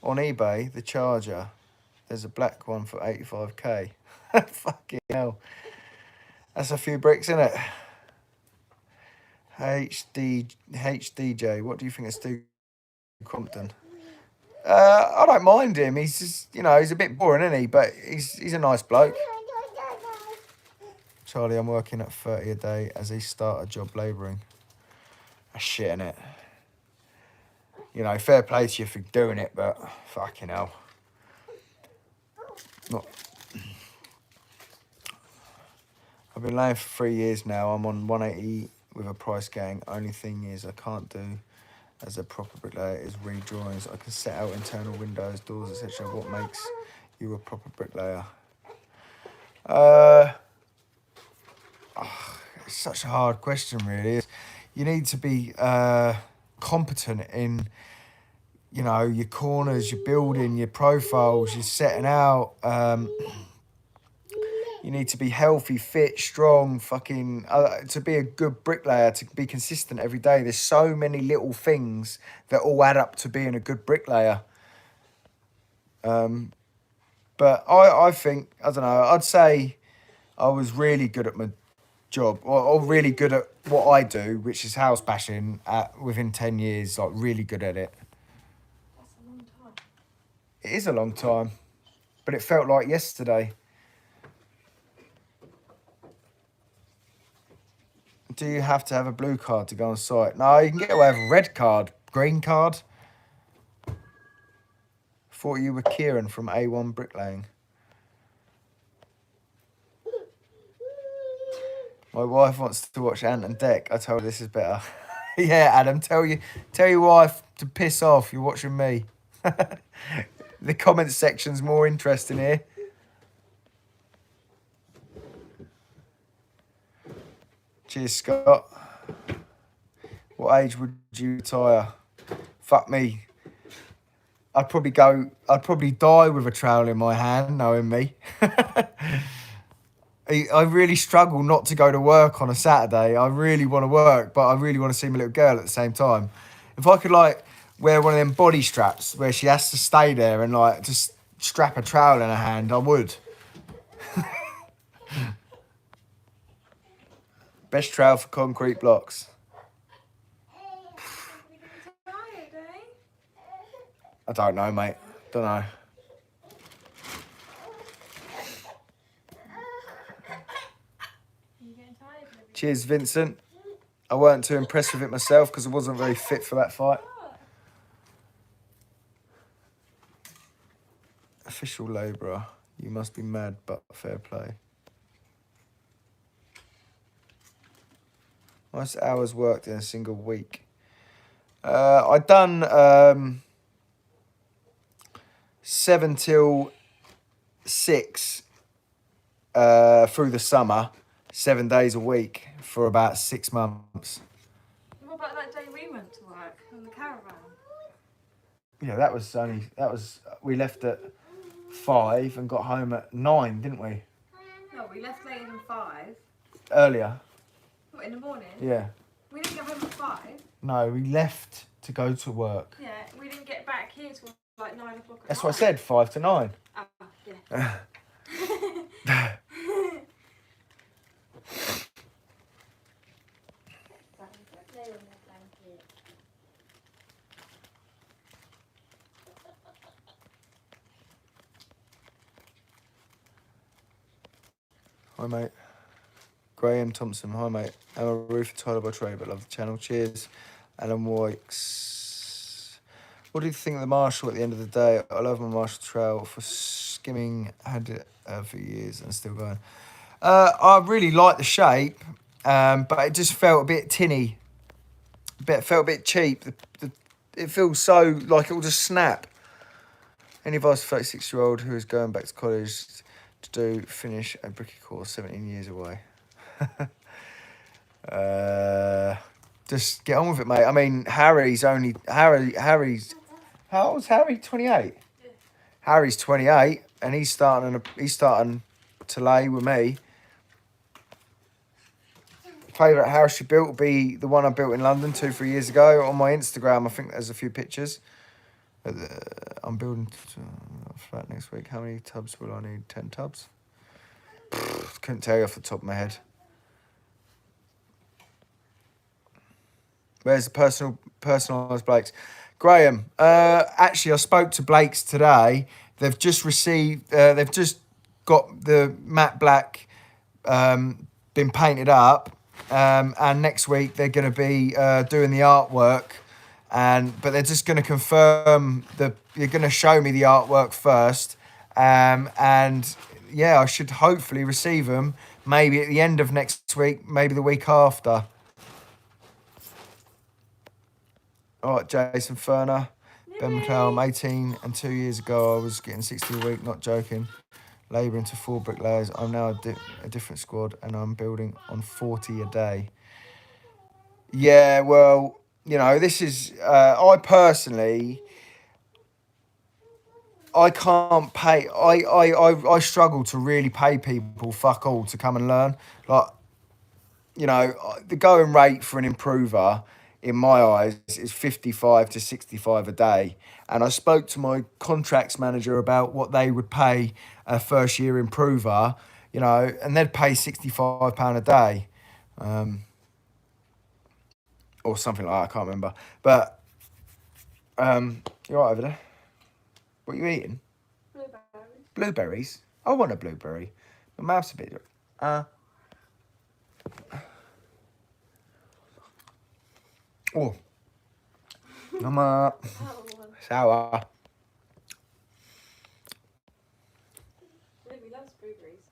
On eBay, the Charger, there's a black one for 85k. Fucking hell. That's a few bricks, isn't it? HDJ, what do you think of Stu Compton? I don't mind him. He's just, he's a bit boring, isn't he? But he's a nice bloke. Charlie, I'm working at 30 a day as he started job labouring. That's shit, innit? Fair play to you for doing it, but fucking hell. Not. I've been laying for 3 years now. I'm on 180 with a price gang. Only thing is I can't do as a proper bricklayer is redrawings. I can set out internal windows, doors, etc. What makes you a proper bricklayer? It's such a hard question, really. You need to be competent in, your corners, your building, your profiles, your setting out. You need to be healthy, fit, strong, fucking... to be a good bricklayer, to be consistent every day. There's so many little things that all add up to being a good bricklayer. But I think, I don't know, I'd say I was really good at my job, or really good at what I do, which is house bashing, within 10 years, like really good at it. That's a long time. It is a long time, but it felt like yesterday. Do you have to have a blue card to go on site? No, you can get away with a red card, green card. Thought you were Kieran from A1 Bricklaying. My wife wants to watch Ant and Dec. I told her this is better. Yeah, Adam, tell your wife to piss off. You're watching me. The comment section's more interesting here. Cheers, Scott. What age would you retire? Fuck me. I'd probably die with a trowel in my hand, knowing me. I really struggle not to go to work on a Saturday. I really want to work, but I really want to see my little girl at the same time. If I could wear one of them body straps where she has to stay there and just strap a trowel in her hand, I would. Best trowel for concrete blocks. I don't know, mate. Don't know. Cheers, Vincent. I weren't too impressed with it myself because I wasn't very fit for that fight. Official labourer. You must be mad, but fair play. Most hours worked in a single week. I done 7 till 6 through the summer, 7 days a week for about 6 months. What about that day we went to work in the caravan? Yeah, we left at 5 and got home at 9, didn't we? No, we left later than 5. Earlier. What, in the morning? Yeah. We didn't get home at 5. No, we left to go to work. Yeah, we didn't get back here till like 9 o'clock at That's night. what I said, 5 to 9. Oh, yeah. Hi, mate. Graham Thompson. Hi, mate. I'm a roofer Tyler by trade, but love the channel. Cheers. Alan Wikes. What do you think of the Marshall at the end of the day? I love my Marshall trail for skimming. Had it for years and still going. I really like the shape, but it just felt a bit tinny. Felt a bit cheap. It feels so like it will just snap. Any advice for a 36-year-old who is going back to college to finish a bricky course 17 years away? Just get on with it, mate. I mean, Harry's how old's Harry? 28. Yeah. Harry's 28 and he's starting to lay with me. Favourite house you built will be the one I built in London 2-3 years ago. On my Instagram, I think there's a few pictures. I'm building a flat next week. How many tubs will I need? 10 tubs? Couldn't tell you off the top of my head. Where's the personalised Blake's? Graham, actually I spoke to Blake's today. They've just got the matte black been painted up. And next week they're going to be doing the artwork, but they're just going to confirm you're going to show me the artwork first, and yeah, I should hopefully receive them maybe at the end of next week, maybe the week after. All right, Jason Ferner, Ben McCloud, I'm 18, and 2 years ago I was getting 60 a week, not joking. Labouring to 4 bricklayers. I'm now a different squad and I'm building on 40 a day. Yeah, well, this is... I personally... I can't pay... I struggle to really pay people fuck all to come and learn. Like, the going rate for an improver, in my eyes, is 55 to 65 a day. And I spoke to my contracts manager about what they would pay a first-year improver, and they'd pay £65 a day. Or something like that, I can't remember. But, you're right over there. What are you eating? Blueberries. Blueberries? I want a blueberry. My mouth's a bit... Oh. Sour. Ruby loves blueberries.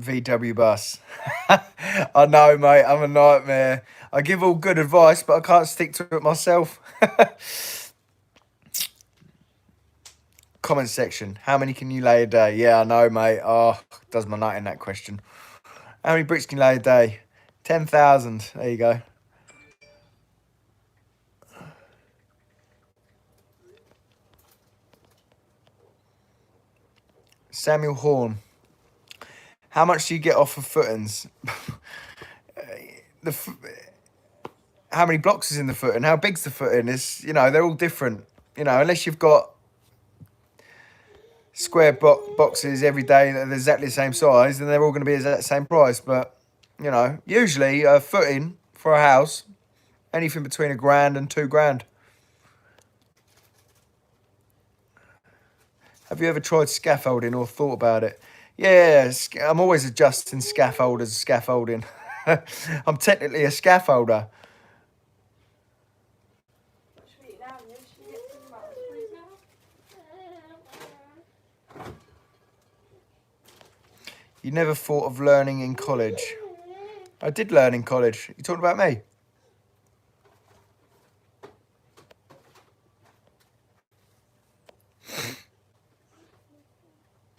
VW bus. I know, mate. I'm a nightmare. I give all good advice, but I can't stick to it myself. Comment section. How many can you lay a day? Yeah, I know, mate. Oh, does my nut in that question. How many bricks can you lay a day? 10,000. There you go. Samuel Horn. How much do you get off of footings? How many blocks is in the footing? How big's the footing? They're all different. Unless you've got square boxes every day that are exactly the same size, then they're all going to be at the same price. But, usually a footing for a house, anything between £1,000 and £2,000. Have you ever tried scaffolding or thought about it? Yeah, I'm always adjusting scaffolding. I'm technically a scaffolder. What should we eat now? Should we get some raspberries now? You never thought of learning in college? I did learn in college. You talking about me?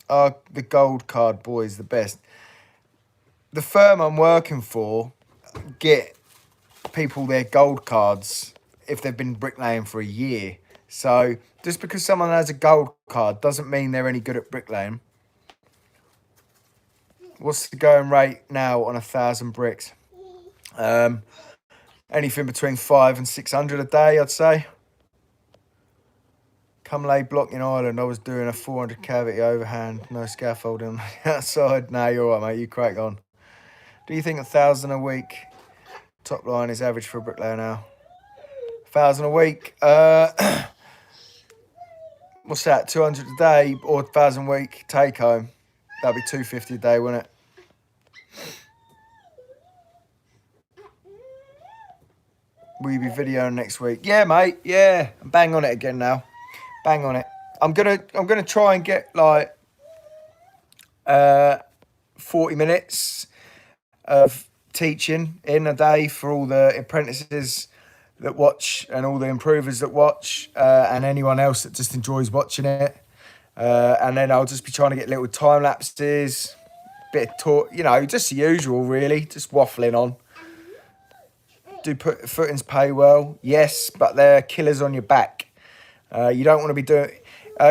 Oh, the gold card boy is the best. The firm I'm working for get people their gold cards if they've been bricklaying for a year. So just because someone has a gold card doesn't mean they're any good at bricklaying. What's the going rate now on 1,000 bricks? Anything between 500 and 600 a day, I'd say. Come lay block in Ireland. I was doing a 400 cavity overhand, no scaffolding on the outside. No, you're all right, mate. You crack on. Do you think 1,000 a week top line is average for a bricklayer now? 1,000 a week. What's that? 200 a day or 1,000 a week take home? That'd be 250 a day, wouldn't it? Will you be videoing next week? Yeah, mate. Yeah, I'm bang on it again now. Bang on it. I'm gonna try and get like 40 minutes of teaching in a day for all the apprentices that watch and all the improvers that watch and anyone else that just enjoys watching it. And then I'll just be trying to get little time lapses, bit of talk, you know, just the usual really, just waffling on. Do footings pay well? Yes, but they're killers on your back. You don't want to be doing...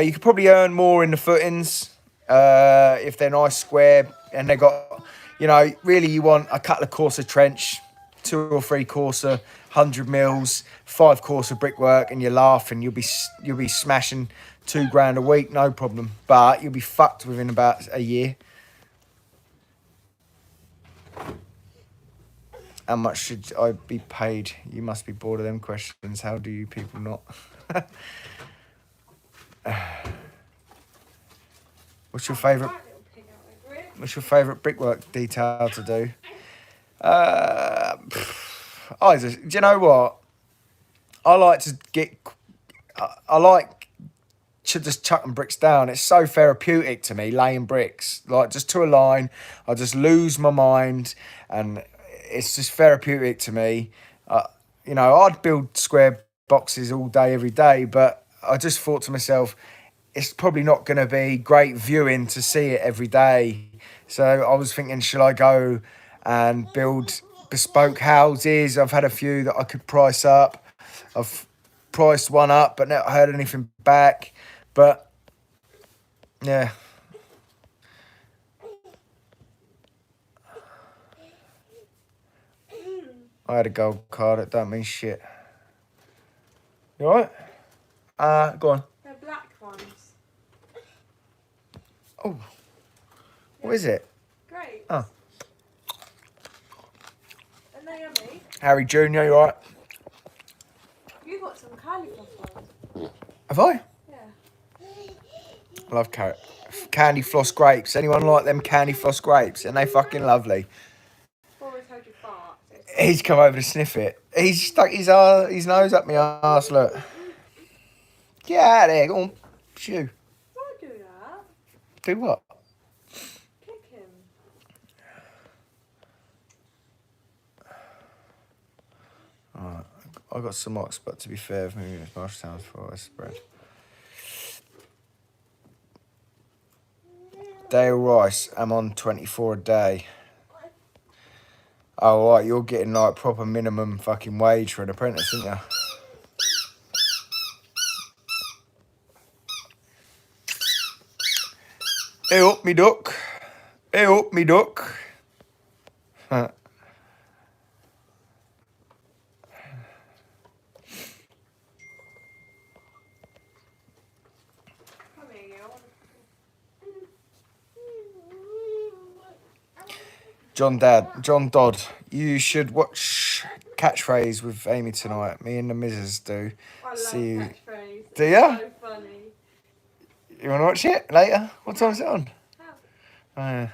you could probably earn more in the footings if they're nice square and they got... You know, really you want a couple of courser trench, 2 or 3 courser, 100 mils, 5 courser brickwork, and you laugh and you'll be smashing £2,000 a week, no problem. But you'll be fucked within about a year. How much should I be paid? You must be bored of them questions. How do you people not? What's your favourite brickwork detail to do? Do you know what? I like to just chucking bricks down. It's so therapeutic to me, laying bricks. Like, just to a line, I just lose my mind, and it's just therapeutic to me. You know, I'd build square boxes all day, every day, but I just thought to myself, it's probably not going to be great viewing to see it every day. So I was thinking, shall I go and build bespoke houses? I've had a few that I could price up. I've priced one up, but not heard anything back. But yeah. I had a gold card. It don't mean shit. You alright? Go on. They're black ones. Oh. What is it? Great. Oh. And they're yummy. Harry Jr., you alright? You got some cauliflower ones. Have I? Yeah. I love candy floss grapes. Anyone like them candy floss grapes? And they fucking lovely. Always heard you fart. He's come over to sniff it. He's stuck his nose up my arse, look. Get out of there, go on. Shoo. Don't do that. Do what? Kick him. Alright, I got some ox, but to be fair, if moving it's marsh sounds for I spread. Dale Rice, I'm on 24 a day. Oh, right, you're getting like proper minimum fucking wage for an apprentice, aren't you? Hey up, me duck. Hey up, me duck. Huh. Come here, you. John Dodd, you should watch Catchphrase with Amy tonight. Me and the missus do. I love See you. catchphrase. Do ya? So funny. You want to watch it later? What time's it on? Oh.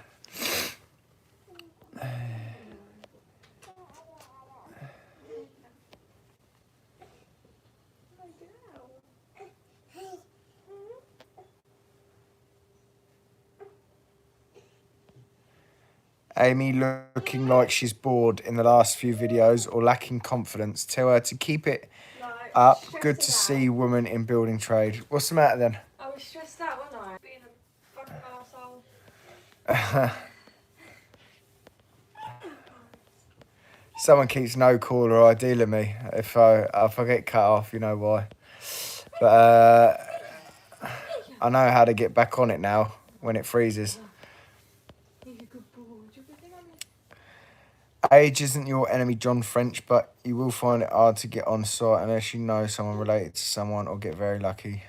Amy looking like she's bored in the last few videos or lacking confidence. Tell her to keep it No, up. stressed Good to out. see women in building trade. What's the matter then? I was stressed out, wasn't I? Being a fucking arsehole. Someone keeps no caller ID of me. If I get cut off, you know why. But I know how to get back on it now when it freezes. Age isn't your enemy, John French, but you will find it hard to get on site unless you know someone related to someone or get very lucky.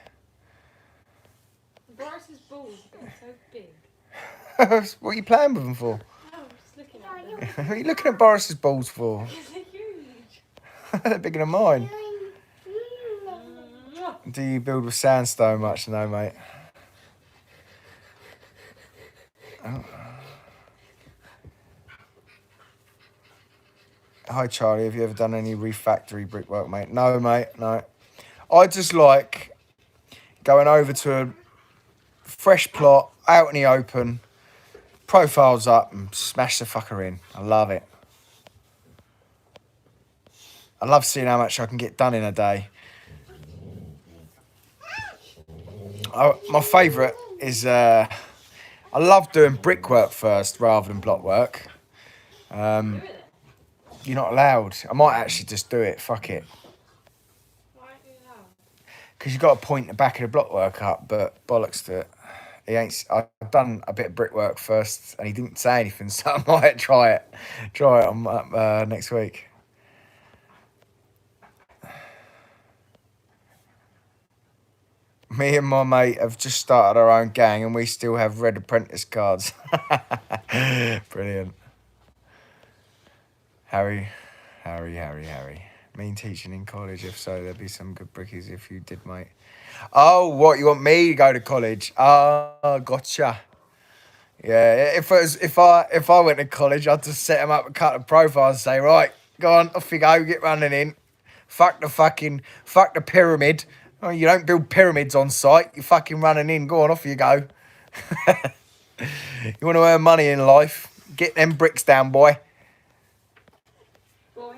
Boris's balls are getting so big. What are you playing with them for? No, I'm just looking at them. What are you looking at Boris's balls for? Because they're huge. They're bigger than mine. Do you build with sandstone much? No, mate. Oh. Hi, Charlie. Have you ever done any refactory brickwork, mate? No, mate. No. I just like going over to a fresh plot, out in the open, profiles up and smash the fucker in. I love it. I love seeing how much I can get done in a day. My favourite is I love doing brickwork first rather than block work. You're not allowed. I might actually just do it. Fuck it. Why aren't you allowed? Because you've got to point the back of the block work up, but bollocks to it. I've done a bit of brickwork first, and he didn't say anything, so I might try it on next week. Me and my mate have just started our own gang, and we still have red apprentice cards. Brilliant. Harry. Mean teaching in college? If so, there'd be some good brickies if you did, mate. Oh, what, you want me to go to college? Oh, gotcha. Yeah, if I went to college, I'd just set them up a couple of profiles and say, right, go on, off you go, get running in. Fuck the pyramid. Oh, you don't build pyramids on site. You're fucking running in. Go on, off you go. You want to earn money in life? Get them bricks down, boy. Boy.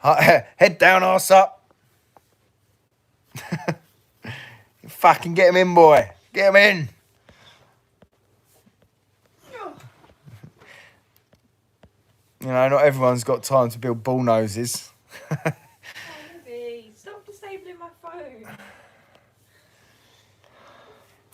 Head down, arse up. Fucking get him in, boy. Get him in. You know, not everyone's got time to build bull noses. Baby, stop disabling my phone.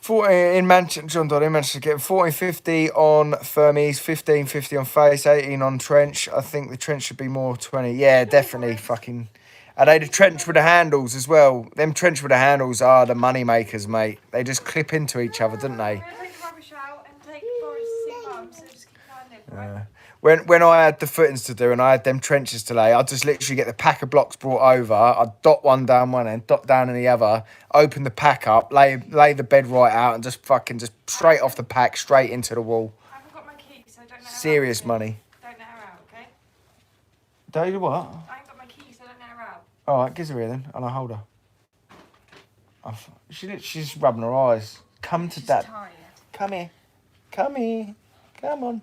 14 in Manchester, John Dodd in Manchester, getting 14.50 on Fermies, 15.50 on face, 18 on trench. I think the trench should be more 20. Yeah, definitely. Fucking. Are they the trench with the handles as well? Them trench with the handles are the money makers, mate. They just clip into each other, don't they? I'm going to take the rubbish out and take Boris to see Mum, so just keep an eye on it, right? When I had the footings to do and I had them trenches to lay, I'd just literally get the pack of blocks brought over. I'd dot one down one end, dot down in the other, open the pack up, lay the bed right out, and just straight off the pack, straight into the wall. I haven't got my key, so don't let her Serious out. money. Don't let her out, okay? Do you what? I ain't got my key, so don't let her out. All right, give her here then, and I'll hold her. She's rubbing her eyes. Come to Dad. Tired. Come here. Come here. Come on.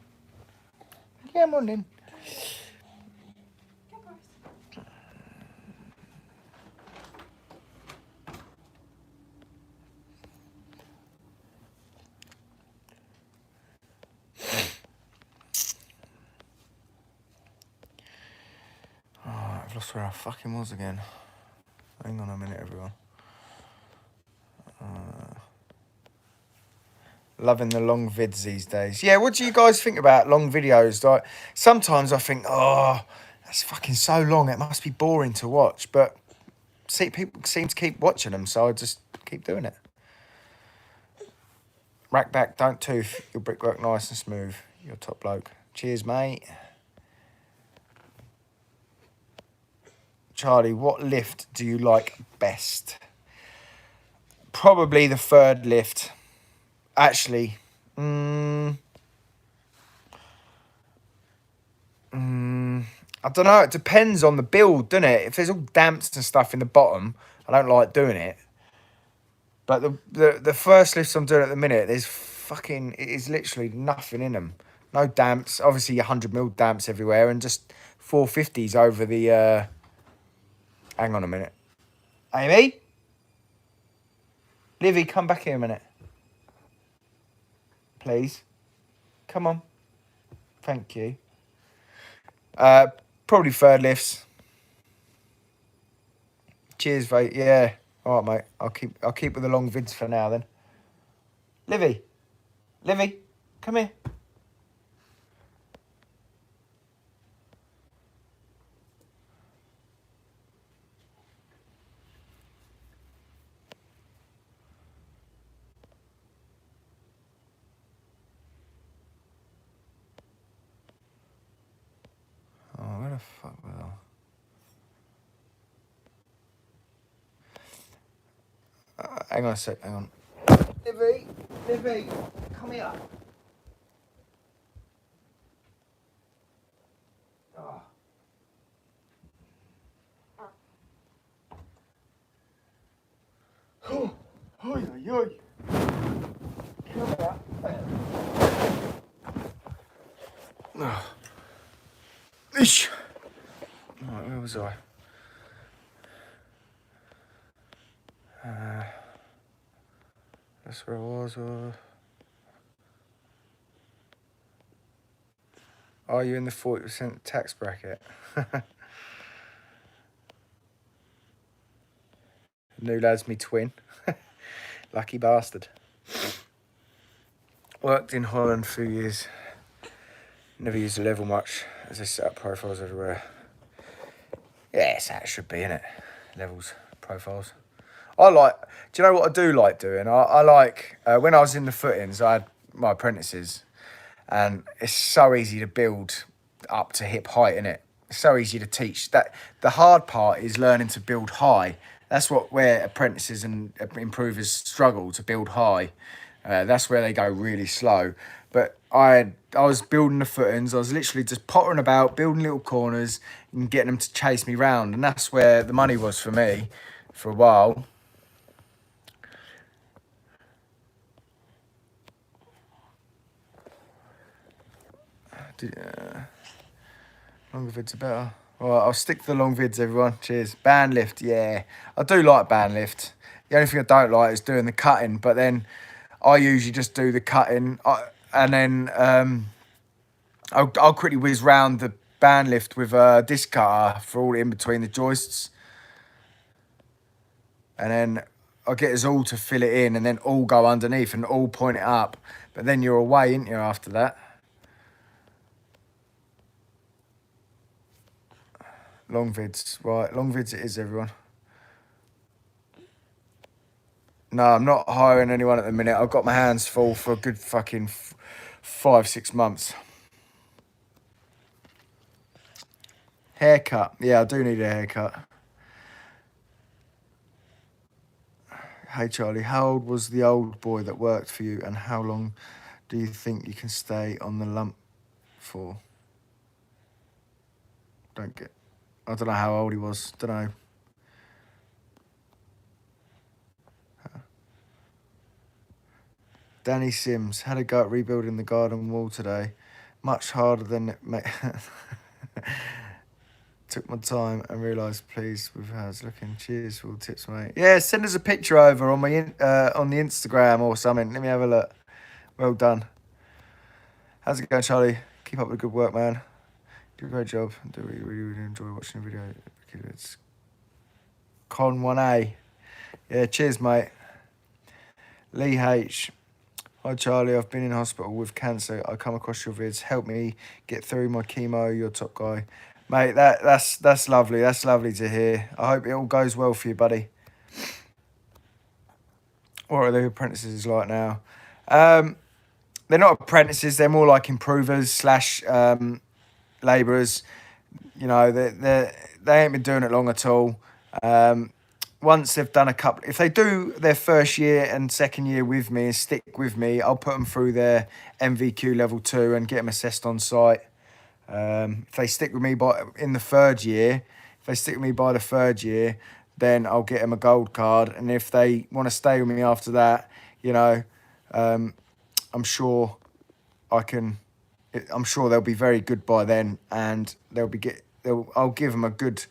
Come on then. Go, Boris. Oh, I've lost where I fucking was again. Hang on a minute, everyone. Loving the long vids these days. Yeah, what do you guys think about long videos? Like, sometimes I think, oh, that's fucking so long. It must be boring to watch. But see, people seem to keep watching them, so I just keep doing it. Rack back, don't tooth. Your brickwork nice and smooth. You're a top bloke. Cheers, mate. Charlie, what lift do you like best? probably the third lift. Actually, I don't know. It depends on the build, doesn't it? If there's all damps and stuff in the bottom, I don't like doing it. But the first lifts I'm doing at the minute, it is literally nothing in them. No damps. Obviously, 100mm damps everywhere, and just 450s over the. Hang on a minute, Amy. Livy, come back here a minute, please. Come on. Thank you. Probably third lifts. Cheers, mate. Yeah. All right, mate. I'll keep with the long vids for now then. Livy, come here. Oh, where the fuck was I? Hang on a sec. Hang on. Livy, come here. Oh. Oh, oi, oi, oi. Come here. Oh. Ish. Right, where was I? That's where I was. Are you in the 40% tax bracket? New lad's me twin. Lucky bastard. Worked in Holland for a few years. Never used the level much, as they set up profiles everywhere. Yes, that should be, innit? Levels, profiles. Do you know what I do like doing? I like, when I was in the footings, I had my apprentices, and it's so easy to build up to hip height, innit? It's so easy to teach. That the hard part is learning to build high. That's where apprentices and improvers struggle to build high. That's where they go really slow. But I was building the footings. I was literally just pottering about, building little corners and getting them to chase me round. And that's where the money was for me for a while. Longer vids are better. All right, I'll stick to the long vids, everyone. Cheers. Band lift, yeah. I do like band lift. The only thing I don't like is doing the cutting, but then I usually just do the cutting and then I'll quickly whiz round the band lift with a disc cutter for all in between the joists. And then I'll get us all to fill it in and then all go underneath and all point it up. But then you're away, ain't you, after that? Long vids, right, long vids it is, everyone. No, I'm not hiring anyone at the minute. I've got my hands full for a good fucking 5-6 months. Haircut. Yeah, I do need a haircut. Hey, Charlie, how old was the old boy that worked for you and how long do you think you can stay on the lump for? I don't know how old he was. Don't know. Danny Sims had a go at rebuilding the garden wall today. Much harder than it took my time and realised, please, with how it's looking. Cheers for all the tips, mate. Yeah, send us a picture over on my on the Instagram or something. Let me have a look. Well done. How's it going, Charlie? Keep up the good work, man. Do a great job. Do really, really enjoy watching the video. It's Con 1A. Yeah, cheers, mate. Lee H. Hi, Charlie. I've been in hospital with cancer. I come across your vids. Help me get through my chemo. You're top guy. Mate, that's lovely. That's lovely to hear. I hope it all goes well for you, buddy. What are the apprentices like now? They're not apprentices. They're more like improvers / labourers. You know, they ain't been doing it long at all. once they've done a couple, if they do their first year and second year with me and stick with me, I'll put them through their MVQ level 2 and get them assessed on site. If they stick with me in the third year, if they stick with me by the third year, then I'll get them a gold card. And if they want to stay with me after that, you know, I'm sure I'm sure they'll be very good by then, and I'll give them a good.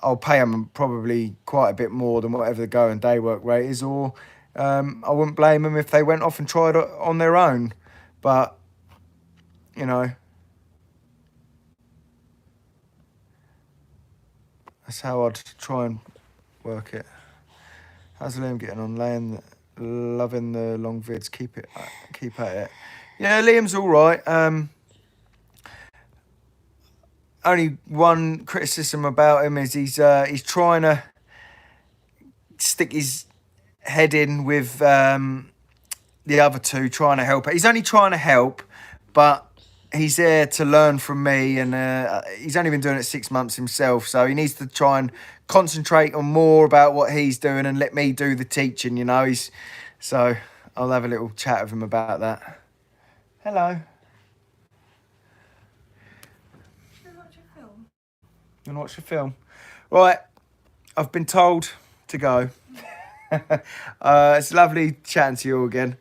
I'll pay them probably quite a bit more than whatever the go and day work rate is, or I wouldn't blame them if they went off and tried it on their own. But, you know, that's how I'd try and work it. How's Liam getting on? Loving the long vids. Keep at it. Yeah, Liam's all right. Only one criticism about him is he's trying to stick his head in with the other two, trying to help. He's only trying to help, but he's there to learn from me, and he's only been doing it 6 months himself, so he needs to try and concentrate on more about what he's doing and let me do the teaching, you know. So I'll have a little chat with him about that. Hello. You want to watch a film? Right, I've been told to go. It's lovely chatting to you all again.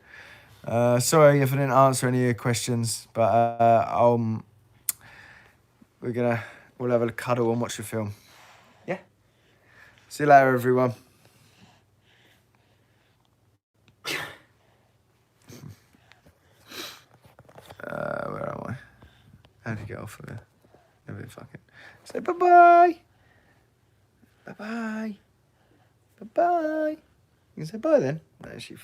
Sorry if I didn't answer any of your questions, but we'll have a cuddle and watch the film. Yeah. See you later, everyone. Where am I? How do you get off of here? Maybe fucking say bye-bye. Bye-bye. Bye-bye. You can say bye then. No, she